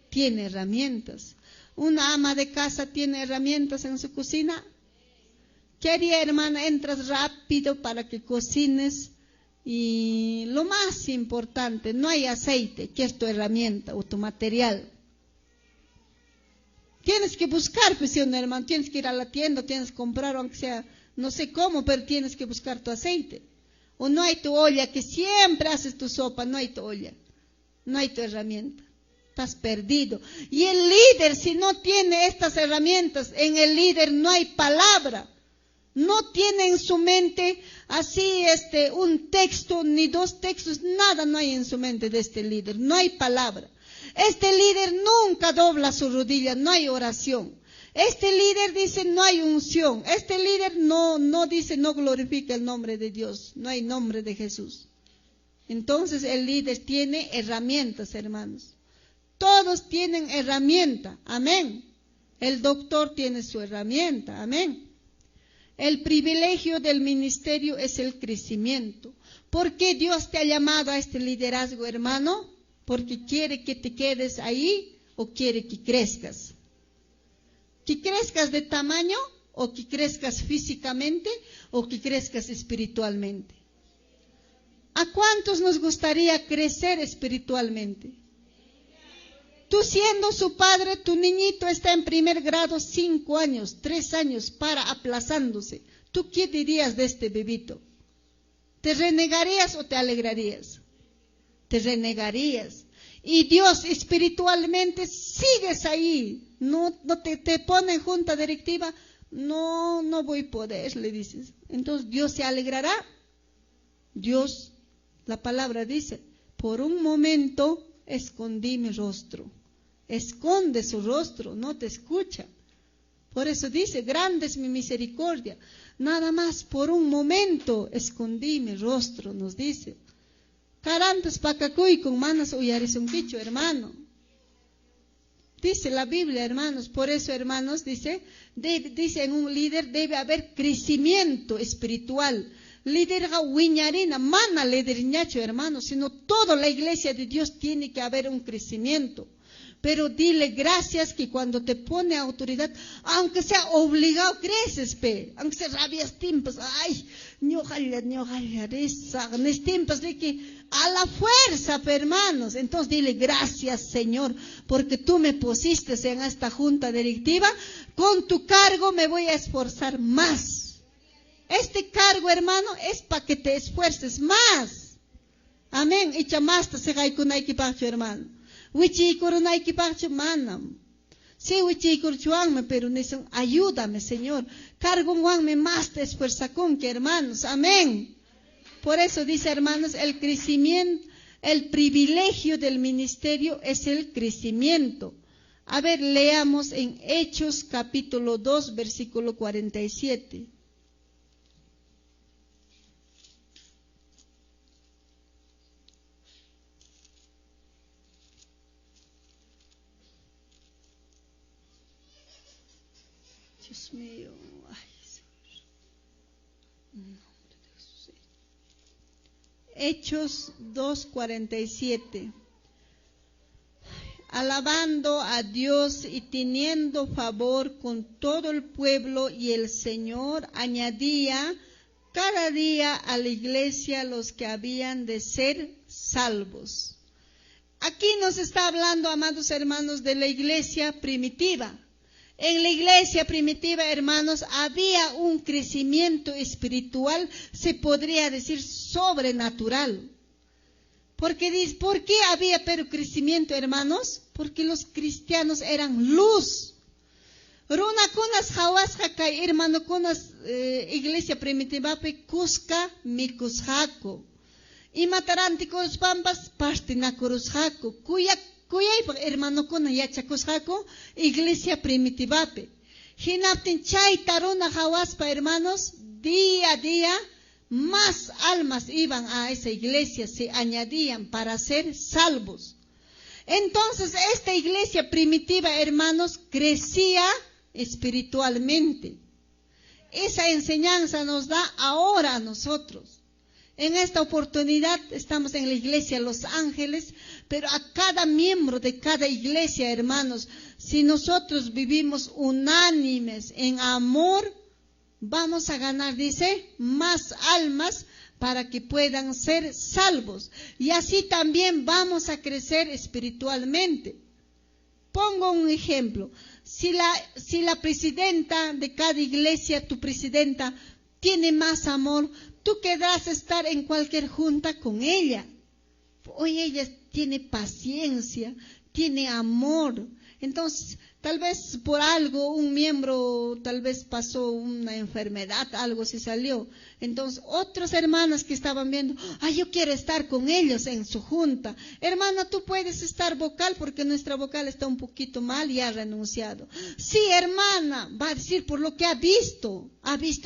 Speaker 2: Tiene herramientas. ¿Una ama de casa tiene herramientas en su cocina? ¿Qué haría, hermana? Entras rápido para que cocines. Y lo más importante, no hay aceite, que es tu herramienta o tu material. Tienes que buscar, pues, hermano, tienes que ir a la tienda, tienes que comprar, aunque sea, no sé cómo, pero tienes que buscar tu aceite. O no hay tu olla, que siempre haces tu sopa, no hay tu olla, no hay tu herramienta, estás perdido. Y el líder, si no tiene estas herramientas, en el líder no hay palabra. No tiene en su mente así un texto ni 2 textos, nada no hay en su mente de este líder, no hay palabra. Este líder nunca dobla su rodilla, no hay oración. Este líder dice no hay unción. Este líder no dice, no glorifica el nombre de Dios, no hay nombre de Jesús. Entonces el líder tiene herramientas, hermanos. Todos tienen herramienta, amén. El doctor tiene su herramienta, amén. El privilegio del ministerio es el crecimiento. ¿Por qué Dios te ha llamado a este liderazgo, hermano? Porque quiere que te quedes ahí o quiere que crezcas. Que crezcas de tamaño o que crezcas físicamente o que crezcas espiritualmente. ¿A cuántos nos gustaría crecer espiritualmente? Tú siendo su padre, tu niñito está en primer grado 5 años, 3 años, aplazándose. ¿Tú qué dirías de este bebito? ¿Te renegarías o te alegrarías? Te renegarías. Y Dios espiritualmente sigues ahí. No te pone en junta directiva. No voy a poder, le dices. Entonces Dios se alegrará. Dios, la palabra dice, por un momento escondí mi rostro. Esconde su rostro, no te escucha. Por eso dice, grande es mi misericordia. Nada más por un momento escondí mi rostro, nos dice. Carantas pacacuy con manas uyarizunquicho, hermano. Dice la Biblia, hermanos. Por eso, hermanos, dice en un líder debe haber crecimiento espiritual. Líder wiñarina, mana líder ñacho, hermanos, sino toda la iglesia de Dios tiene que haber un crecimiento. Pero dile gracias que cuando te pone autoridad, aunque sea obligado, creces, aunque sea rabias timpas, ay, timpas de que a la fuerza, hermanos. Entonces dile gracias, Señor, porque tú me pusiste en esta junta directiva, con tu cargo me voy a esforzar más. Este cargo, hermano, es para que te esfuerces más. Amén. Y chamasta se gaikunay kipacho, hermano. Wichi kurunay kipacho manam. Sí, wichi kurchuangme, pero dicen, ayúdame, Señor. Cargo me más te esfuerza con que, hermanos. Amén. Por eso dice, hermanos, el crecimiento, el privilegio del ministerio es el crecimiento. A ver, leamos en Hechos capítulo 2, versículo 47. Dios mío, ay, Señor. Hechos 2:47. Alabando a Dios y teniendo favor con todo el pueblo, y el Señor añadía cada día a la iglesia los que habían de ser salvos. Aquí nos está hablando, amados hermanos, de la iglesia primitiva. En la iglesia primitiva, hermanos, había un crecimiento espiritual, se podría decir sobrenatural. ¿Por qué había pero crecimiento, hermanos? Porque los cristianos eran luz. Runa kunas hawas hakay, hermano, kunas iglesia primitiva pe kuska mikusjako. Y mataranticos pampas pastinakurusjako. Kuyay, hermano, kuna yachakusjako, iglesia primitiva pe. Hinaptin chay taruna hawaspa, hermanos, día a día, más almas iban a esa iglesia, se añadían para ser salvos. Entonces, esta iglesia primitiva, hermanos, crecía espiritualmente. Esa enseñanza nos da ahora a nosotros. En esta oportunidad estamos en la iglesia Los Ángeles, pero a cada miembro de cada iglesia, hermanos, si nosotros vivimos unánimes en amor, vamos a ganar, dice, más almas para que puedan ser salvos. Y así también vamos a crecer espiritualmente. Pongo un ejemplo. Si la presidenta de cada iglesia, tu presidenta, tiene más amor, tú querrás estar en cualquier junta con ella. Hoy ella tiene paciencia, tiene amor. Entonces, tal vez por algo un miembro tal vez pasó una enfermedad, algo se salió. Entonces, otras hermanas que estaban viendo, yo quiero estar con ellos en su junta. Hermana, tú puedes estar vocal porque nuestra vocal está un poquito mal y ha renunciado. Sí, hermana, va a decir por lo que ha visto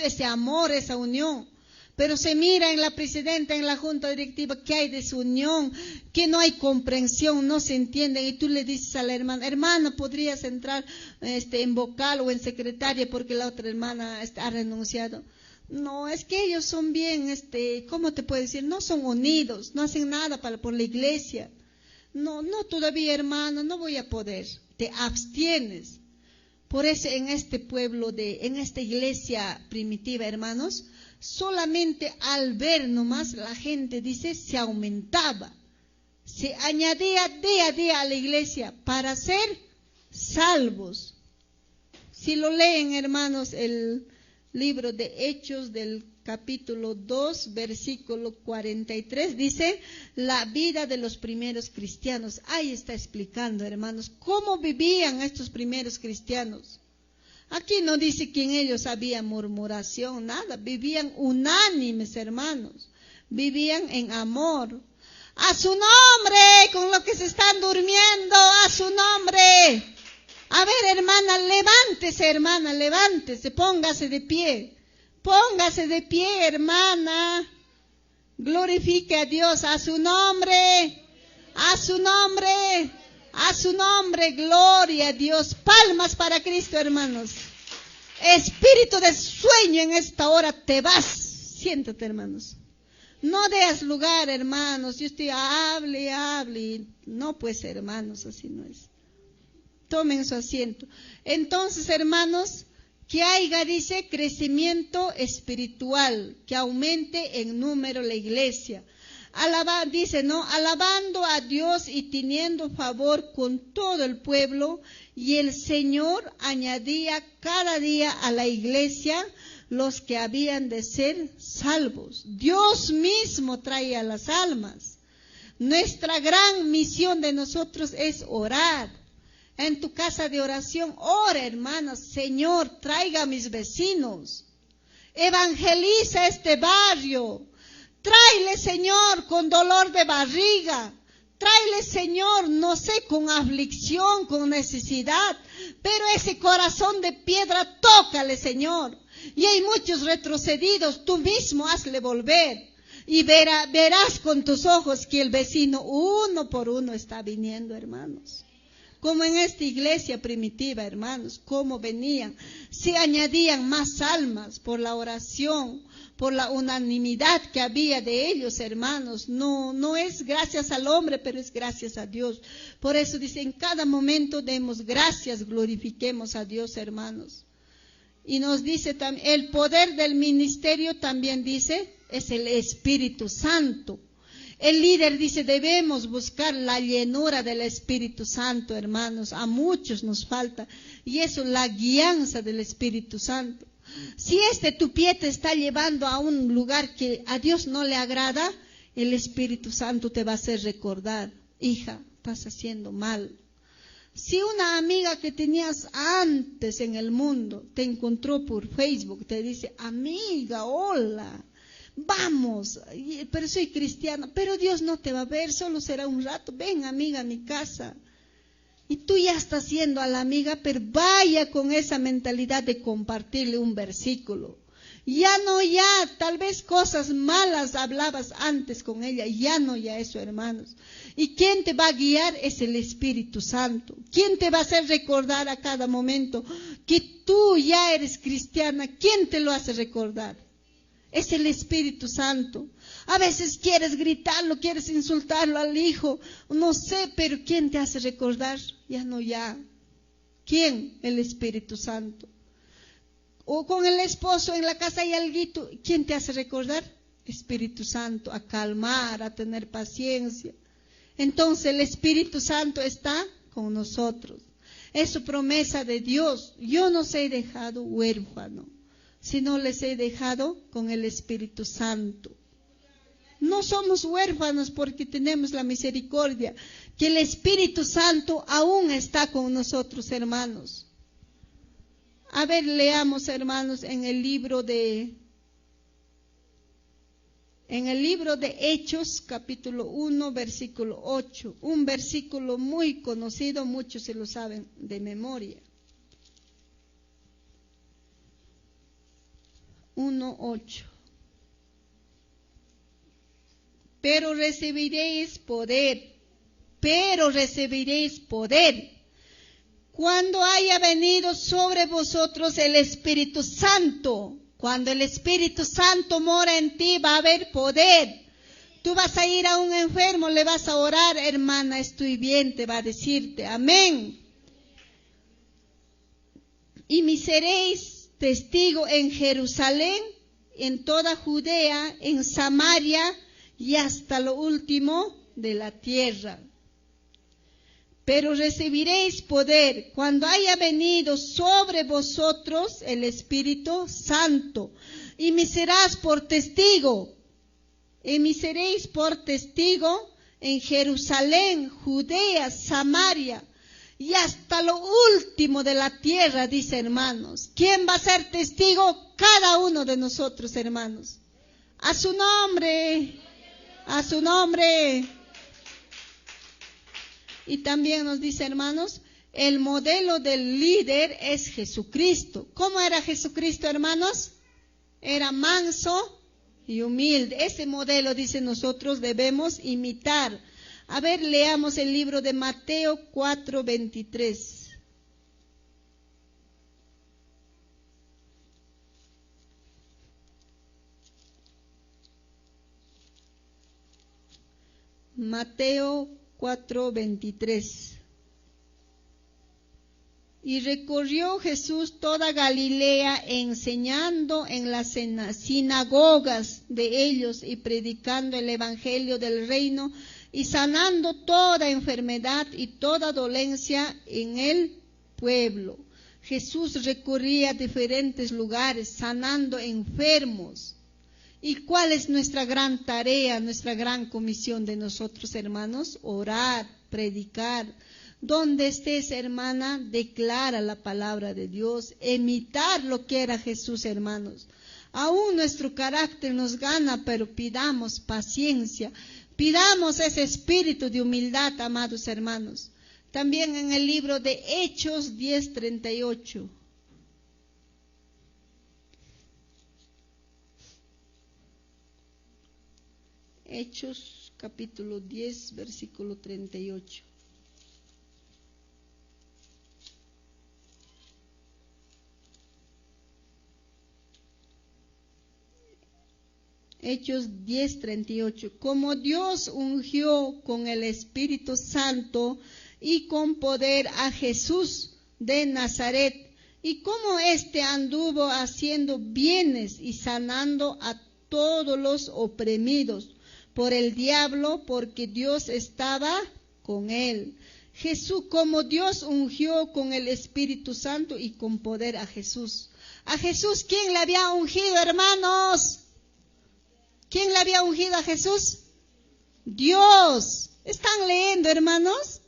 Speaker 2: ese amor, esa unión. Pero se mira en la presidenta, en la junta directiva, que hay desunión, que no hay comprensión, no se entienden. Y tú le dices a la hermana, podrías entrar en vocal o en secretaria porque la otra hermana ha renunciado. No, es que ellos son bien, ¿cómo te puedo decir? No son unidos, no hacen nada por la iglesia. No, todavía, hermana, no voy a poder. Te abstienes. Por eso en este pueblo, en esta iglesia primitiva, hermanos, solamente al ver nomás la gente, dice, se aumentaba, se añadía día a día a la iglesia para ser salvos. Si lo leen, hermanos, el libro de Hechos del capítulo 2, versículo 43, dice, la vida de los primeros cristianos. Ahí está explicando, hermanos, cómo vivían estos primeros cristianos. Aquí no dice que en ellos había murmuración, nada. Vivían unánimes, hermanos. Vivían en amor. A su nombre, con lo que se están durmiendo, a su nombre. A ver, hermana, levántese, póngase de pie. Póngase de pie, hermana. Glorifique a Dios, a su nombre, a su nombre. A su nombre, gloria a Dios. Palmas para Cristo, hermanos. Espíritu de sueño, en esta hora te vas. Siéntate, hermanos. No deas lugar, hermanos. Yo estoy, hable. No, pues, hermanos, así no es. Tomen su asiento. Entonces, hermanos, que haya, dice, crecimiento espiritual, que aumente en número la iglesia. Dice, ¿no? Alabando a Dios y teniendo favor con todo el pueblo, y el Señor añadía cada día a la iglesia los que habían de ser salvos. Dios mismo traía las almas. Nuestra gran misión de nosotros es orar. En tu casa de oración, ora, hermanas. Señor, traiga a mis vecinos. Evangeliza este barrio. Tráele, Señor, con dolor de barriga. Tráele, Señor, no sé, con aflicción, con necesidad. Pero ese corazón de piedra, tócale, Señor. Y hay muchos retrocedidos, tú mismo hazle volver. Y verás con tus ojos que el vecino uno por uno está viniendo, hermanos. Como en esta iglesia primitiva, hermanos, cómo venían. Se añadían más almas por la oración, por la unanimidad que había de ellos, hermanos. No es gracias al hombre, pero es gracias a Dios. Por eso dice, en cada momento demos gracias, glorifiquemos a Dios, hermanos. Y nos dice también, el poder del ministerio también dice, es el Espíritu Santo. El líder dice, debemos buscar la llenura del Espíritu Santo, hermanos. A muchos nos falta. Y eso, la guianza del Espíritu Santo. Si tu pie te está llevando a un lugar que a Dios no le agrada, el Espíritu Santo te va a hacer recordar, hija, estás haciendo mal. Si una amiga que tenías antes en el mundo te encontró por Facebook, te dice, amiga, hola, vamos, pero soy cristiana, pero Dios no te va a ver, solo será un rato, ven amiga a mi casa. Y tú ya estás siendo a la amiga, pero vaya con esa mentalidad de compartirle un versículo. Ya, tal vez cosas malas hablabas antes con ella, ya eso, hermanos. ¿Y quién te va a guiar? Es el Espíritu Santo. ¿Quién te va a hacer recordar a cada momento que tú ya eres cristiana? ¿Quién te lo hace recordar? Es el Espíritu Santo. A veces quieres gritarlo, quieres insultarlo al hijo, no sé, pero ¿quién te hace recordar? Ya. ¿Quién? El Espíritu Santo. O con el esposo en la casa hay alguito, ¿quién te hace recordar? Espíritu Santo, a calmar, a tener paciencia. Entonces el Espíritu Santo está con nosotros. Es su promesa de Dios. Yo no os he dejado huérfano, sino les he dejado con el Espíritu Santo. No somos huérfanos porque tenemos la misericordia, que el Espíritu Santo aún está con nosotros, hermanos. A ver, leamos, hermanos, en el libro de Hechos, capítulo 1, versículo 8. Un versículo muy conocido, muchos se lo saben de memoria. 1:8. Pero recibiréis poder cuando haya venido sobre vosotros el Espíritu Santo. Cuando el Espíritu Santo mora en ti, va a haber poder. Tú vas a ir a un enfermo, le vas a orar, hermana, estoy bien, te va a decirte, amén. Y me seréis testigo en Jerusalén, en toda Judea, en Samaria y hasta lo último de la tierra. Pero recibiréis poder cuando haya venido sobre vosotros el Espíritu Santo, y me serás por testigo, y me seréis por testigo en Jerusalén, Judea, Samaria y hasta lo último de la tierra, dice, hermanos. ¿Quién va a ser testigo? Cada uno de nosotros, hermanos. A su nombre, a su nombre. Y también nos dice, hermanos, el modelo del líder es Jesucristo. ¿Cómo era Jesucristo, hermanos? Era manso y humilde. Ese modelo, dice, nosotros debemos imitar. A ver, leamos el libro de Mateo 4:23. Mateo 4:23. Y recorrió Jesús toda Galilea, enseñando en las sinagogas de ellos y predicando el evangelio del reino y sanando toda enfermedad y toda dolencia en el pueblo. Jesús recorría diferentes lugares sanando enfermos. ¿Y cuál es nuestra gran tarea, nuestra gran comisión de nosotros, hermanos? Orar, predicar. Donde estés, hermana, declara la palabra de Dios, imitar lo que era Jesús, hermanos. Aún nuestro carácter nos gana, pero pidamos paciencia, pidamos ese espíritu de humildad, amados hermanos. También en el libro de Hechos 10:38. Hechos capítulo 10, versículo 38. Hechos 10:38. Como Dios ungió con el Espíritu Santo y con poder a Jesús de Nazaret, y como éste anduvo haciendo bienes y sanando a todos los oprimidos por el diablo, porque Dios estaba con él. Jesús, como Dios ungió con el Espíritu Santo y con poder a Jesús. A Jesús, ¿quién le había ungido, hermanos? ¿Quién le había ungido a Jesús? Dios. ¿Están leyendo, hermanos?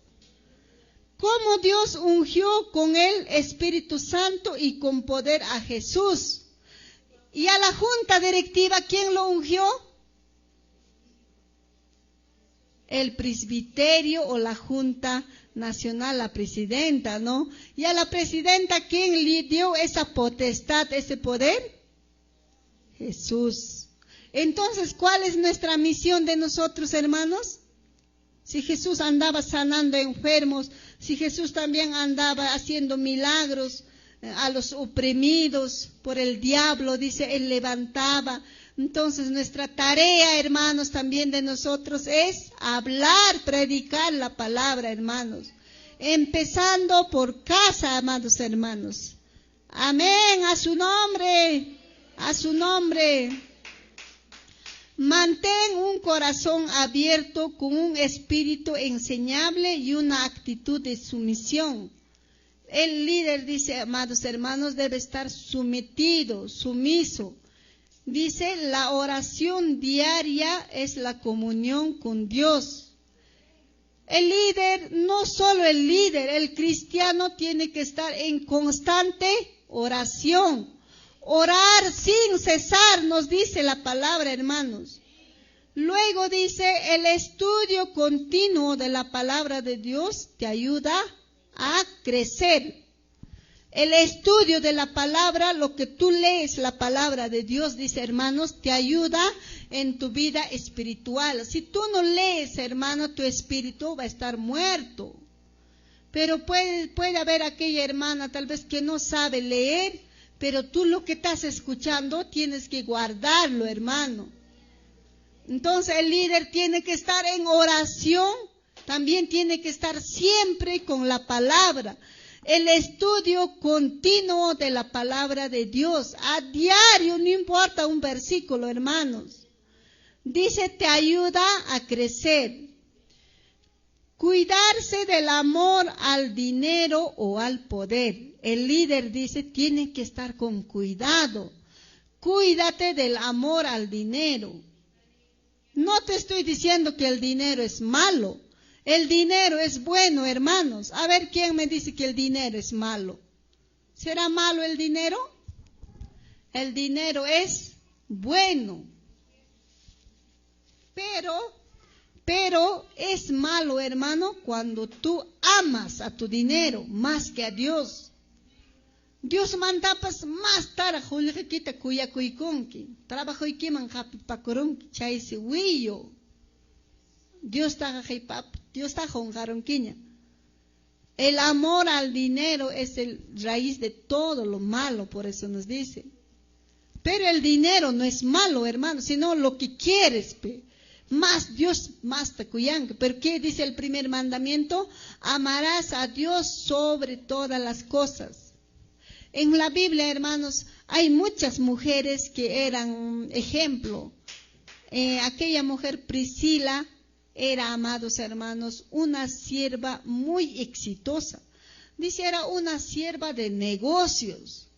Speaker 2: Cómo Dios ungió con el Espíritu Santo y con poder a Jesús. Y a la junta directiva, ¿quién lo ungió? El presbiterio o la junta nacional, la presidenta, ¿no? Y a la presidenta, ¿quién le dio esa potestad, ese poder? Jesús. Entonces, ¿cuál es nuestra misión de nosotros, hermanos? Si Jesús andaba sanando enfermos, si Jesús también andaba haciendo milagros a los oprimidos por el diablo, dice, Él levantaba. Entonces, nuestra tarea, hermanos, también de nosotros es hablar, predicar la palabra, hermanos. Empezando por casa, amados hermanos. Amén, a su nombre, a su nombre. Mantén un corazón abierto con un espíritu enseñable y una actitud de sumisión. El líder, dice, amados hermanos, debe estar sometido, sumiso. Dice, la oración diaria es la comunión con Dios. El líder, no solo el líder, el cristiano tiene que estar en constante oración. Orar sin cesar, nos dice la palabra, hermanos. Luego dice, el estudio continuo de la palabra de Dios te ayuda a crecer. El estudio de la palabra, lo que tú lees, la palabra de Dios, dice, hermanos, te ayuda en tu vida espiritual. Si tú no lees, hermano, tu espíritu va a estar muerto. Pero puede haber aquella hermana tal vez que no sabe leer, pero tú lo que estás escuchando tienes que guardarlo, hermano. Entonces el líder tiene que estar en oración, también tiene que estar siempre con la palabra. El estudio continuo de la palabra de Dios, a diario, no importa un versículo, hermanos. Dice, te ayuda a crecer. Cuidarse del amor al dinero o al poder. El líder dice, tiene que estar con cuidado. Cuídate del amor al dinero. No te estoy diciendo que el dinero es malo. El dinero es bueno, hermanos. A ver, ¿quién me dice que el dinero es malo? ¿Será malo el dinero? El dinero es bueno. Pero es malo, hermano, cuando tú amas a tu dinero más que a Dios. Dios manda pues más tara juliquita cuya cuiconki. Trabajo y quiman pacorunki chaisi huillo. Dios está jonjaronquiña. El amor al dinero es el raíz de todo lo malo, por eso nos dice. Pero el dinero no es malo, hermano, sino lo que quieres, más Dios, más te cuyanque. ¿Pero qué dice el primer mandamiento? Amarás a Dios sobre todas las cosas. En la Biblia, hermanos, hay muchas mujeres que eran ejemplo. Aquella mujer Priscila era, amados hermanos, una sierva muy exitosa. Dice, era una sierva de negocios.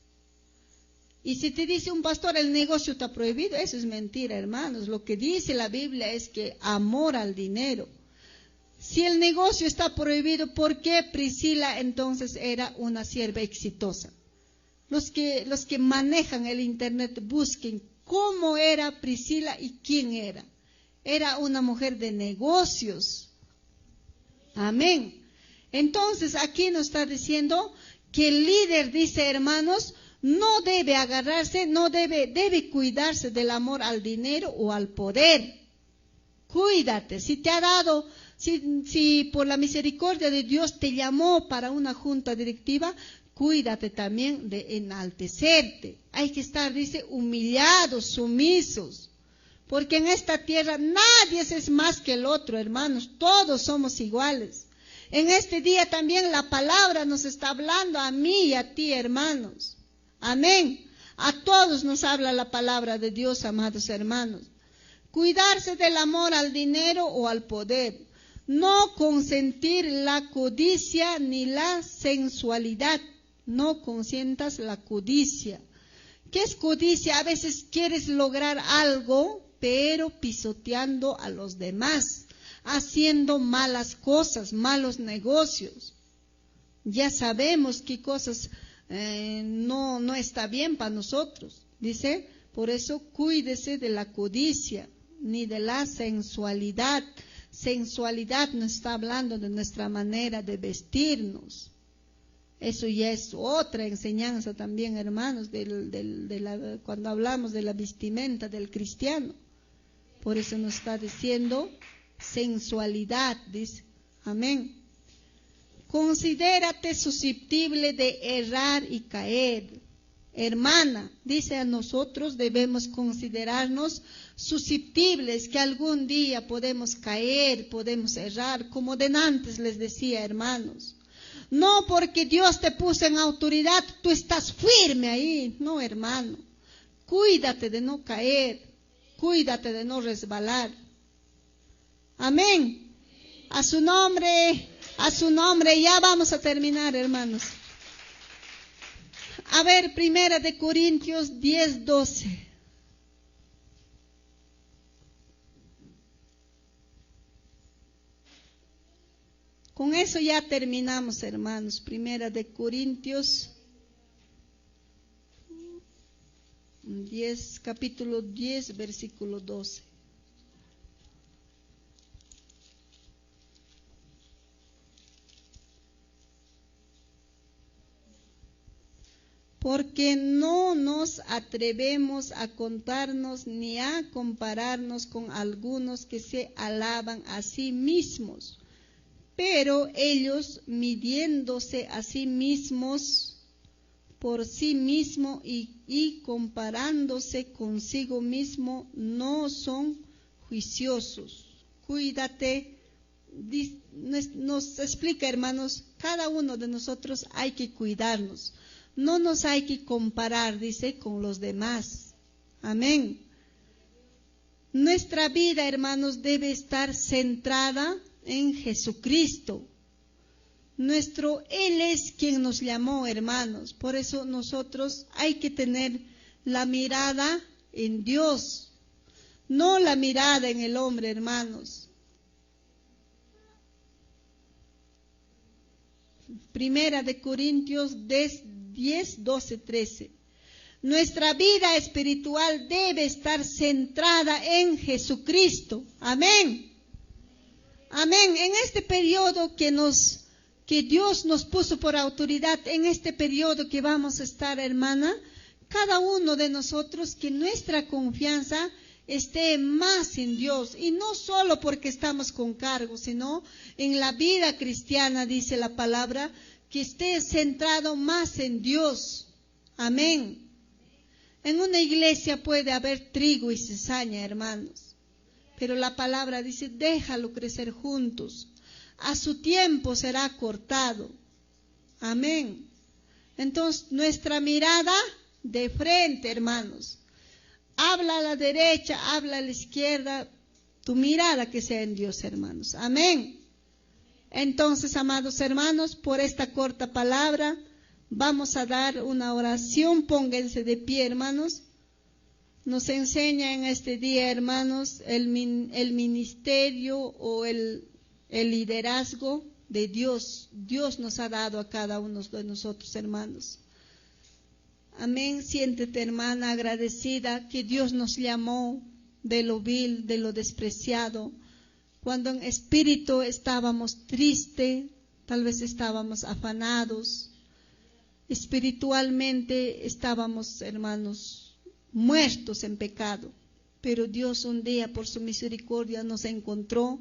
Speaker 2: Y si te dice un pastor, el negocio está prohibido, eso es mentira, hermanos. Lo que dice la Biblia es que amor al dinero. Si el negocio está prohibido, ¿por qué Priscila entonces era una sierva exitosa? Los que manejan el internet busquen cómo era Priscila y quién era. Era una mujer de negocios. Amén. Entonces aquí nos está diciendo que el líder, dice hermanos, no debe agarrarse, debe cuidarse del amor al dinero o al poder. Cuídate, si te ha dado, si por la misericordia de Dios te llamó para una junta directiva, cuídate también de enaltecerte. Hay que estar, dice, humillados, sumisos. Porque en esta tierra nadie es más que el otro, hermanos. Todos somos iguales. En este día también la palabra nos está hablando a mí y a ti, hermanos. Amén. A todos nos habla la palabra de Dios, amados hermanos. Cuidarse del amor al dinero o al poder. No consentir la codicia ni la sensualidad. No consientas la codicia. ¿Qué es codicia? A veces quieres lograr algo, pero pisoteando a los demás, haciendo malas cosas, malos negocios. Ya sabemos qué cosas no está bien para nosotros. Dice, por eso cuídese de la codicia, ni de la sensualidad. Sensualidad nos está hablando de nuestra manera de vestirnos. Eso ya es otra enseñanza también, hermanos, cuando hablamos de la vestimenta del cristiano. Por eso nos está diciendo sensualidad, dice. Amén. Considérate susceptible de errar y caer. Hermana, dice, a nosotros debemos considerarnos susceptibles, que algún día podemos caer, podemos errar, como de antes les decía, hermanos. No porque Dios te puso en autoridad, tú estás firme ahí. No, hermano. Cuídate de no caer. Cuídate de no resbalar. Amén. A su nombre, ya vamos a terminar, hermanos. A ver, 1 Corintios 10:12. Con eso ya terminamos, hermanos. 1 Corintios 10, capítulo 10, versículo 12. Porque no nos atrevemos a contarnos ni a compararnos con algunos que se alaban a sí mismos. Pero ellos, midiéndose a sí mismos, por sí mismo y comparándose consigo mismo, no son juiciosos. Cuídate, nos explica, hermanos, cada uno de nosotros hay que cuidarnos. No nos hay que comparar, dice, con los demás. Amén. Nuestra vida, hermanos, debe estar centrada en Jesucristo. Él es quien nos llamó, hermanos. Por eso nosotros hay que tener la mirada en Dios, no la mirada en el hombre, hermanos. 1 Corintios 10, 12, 13. Nuestra vida espiritual debe estar centrada en Jesucristo. Amén. Amén. En este periodo que Dios nos puso por autoridad, en este periodo que vamos a estar, hermana, cada uno de nosotros, que nuestra confianza esté más en Dios, y no solo porque estamos con cargo, sino en la vida cristiana, dice la palabra, que esté centrado más en Dios. Amén. En una iglesia puede haber trigo y cizaña, hermanos, pero la palabra dice, déjalo crecer juntos, a su tiempo será cortado. Amén. Entonces, nuestra mirada de frente, hermanos. Habla a la derecha, habla a la izquierda, tu mirada que sea en Dios, hermanos. Amén. Entonces, amados hermanos, por esta corta palabra, vamos a dar una oración. Pónganse de pie, hermanos. Nos enseña en este día, hermanos, el ministerio o el liderazgo de Dios. Dios nos ha dado a cada uno de nosotros, hermanos. Amén. Siéntete, hermana, agradecida que Dios nos llamó de lo vil, de lo despreciado. Cuando en espíritu estábamos tristes, tal vez estábamos afanados. Espiritualmente estábamos, hermanos, muertos en pecado, pero Dios un día por su misericordia nos encontró,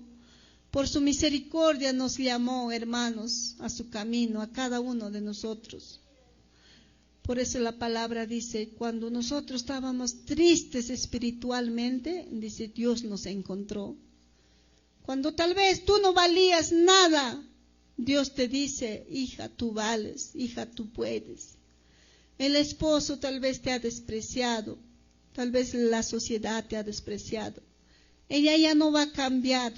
Speaker 2: por su misericordia nos llamó, hermanos, a su camino, a cada uno de nosotros. Por eso la palabra dice, cuando nosotros estábamos tristes espiritualmente, dice, Dios nos encontró. Cuando tal vez tú no valías nada, Dios te dice, hija, tú vales, hija, tú puedes. El esposo tal vez te ha despreciado, tal vez la sociedad te ha despreciado. Ella ya no va a cambiar,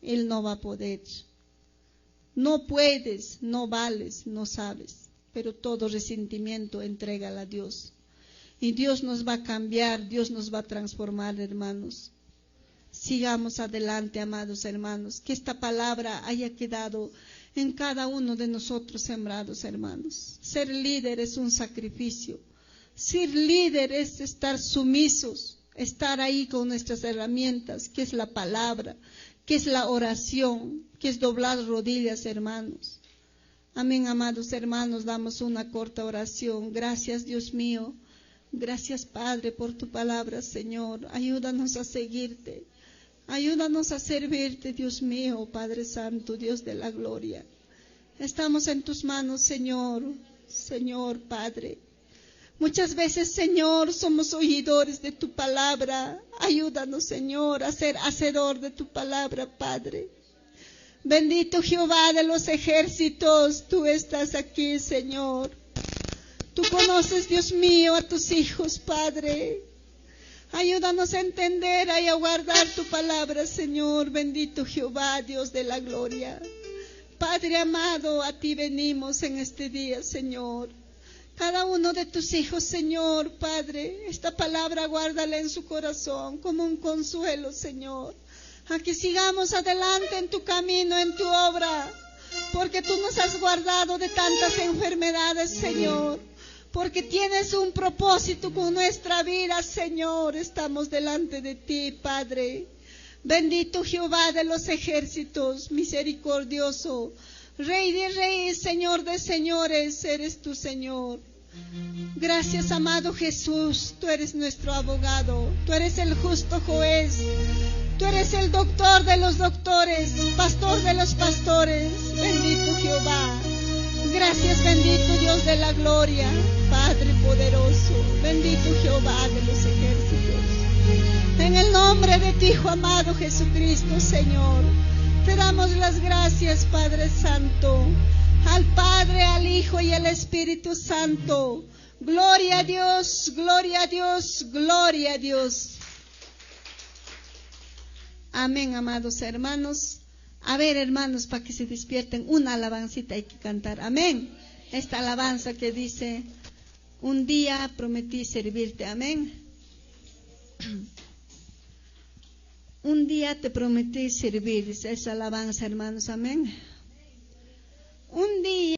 Speaker 2: él no va a poder. No puedes, no vales, no sabes, pero todo resentimiento entrégalo a Dios. Y Dios nos va a cambiar, Dios nos va a transformar, hermanos. Sigamos adelante, amados hermanos, que esta palabra haya quedado en cada uno de nosotros sembrados, hermanos. Ser líder es un sacrificio. Ser líder es estar sumisos, estar ahí con nuestras herramientas, que es la palabra, que es la oración, que es doblar rodillas, hermanos. Amén, amados hermanos, damos una corta oración. Gracias, Dios mío. Gracias, Padre, por tu palabra, Señor. Ayúdanos a seguirte. Ayúdanos a servirte, Dios mío, Padre Santo, Dios de la gloria. Estamos en tus manos, Señor, Señor, Padre. Muchas veces, Señor, somos oidores de tu palabra. Ayúdanos, Señor, a ser hacedor de tu palabra, Padre. Bendito Jehová de los ejércitos, tú estás aquí, Señor. Tú conoces, Dios mío, a tus hijos, Padre. Ayúdanos a entender y a guardar tu palabra, Señor. Bendito Jehová, Dios de la gloria. Padre amado, a ti venimos en este día, Señor. Cada uno de tus hijos, Señor, Padre, esta palabra guárdala en su corazón como un consuelo, Señor. A que sigamos adelante en tu camino, en tu obra, porque tú nos has guardado de tantas enfermedades, Señor. Porque tienes un propósito con nuestra vida, Señor. Estamos delante de ti, Padre. Bendito Jehová de los ejércitos, misericordioso. Rey de reyes, Señor de señores, eres tu Señor. Gracias, amado Jesús. Tú eres nuestro abogado. Tú eres el justo juez. Tú eres el doctor de los doctores, pastor de los pastores. Bendito Jehová. Gracias, bendito Dios de la gloria, Padre poderoso, bendito Jehová de los ejércitos. En el nombre de tu Hijo amado Jesucristo, Señor, te damos las gracias, Padre Santo, al Padre, al Hijo y al Espíritu Santo. Gloria a Dios, gloria a Dios, gloria a Dios. Amén, amados hermanos. A ver, hermanos, para que se despierten, una alabancita hay que cantar. Amén. Esta alabanza que dice, un día prometí servirte. Amén. Un día te prometí servir. Dice esa alabanza, hermanos. Amén.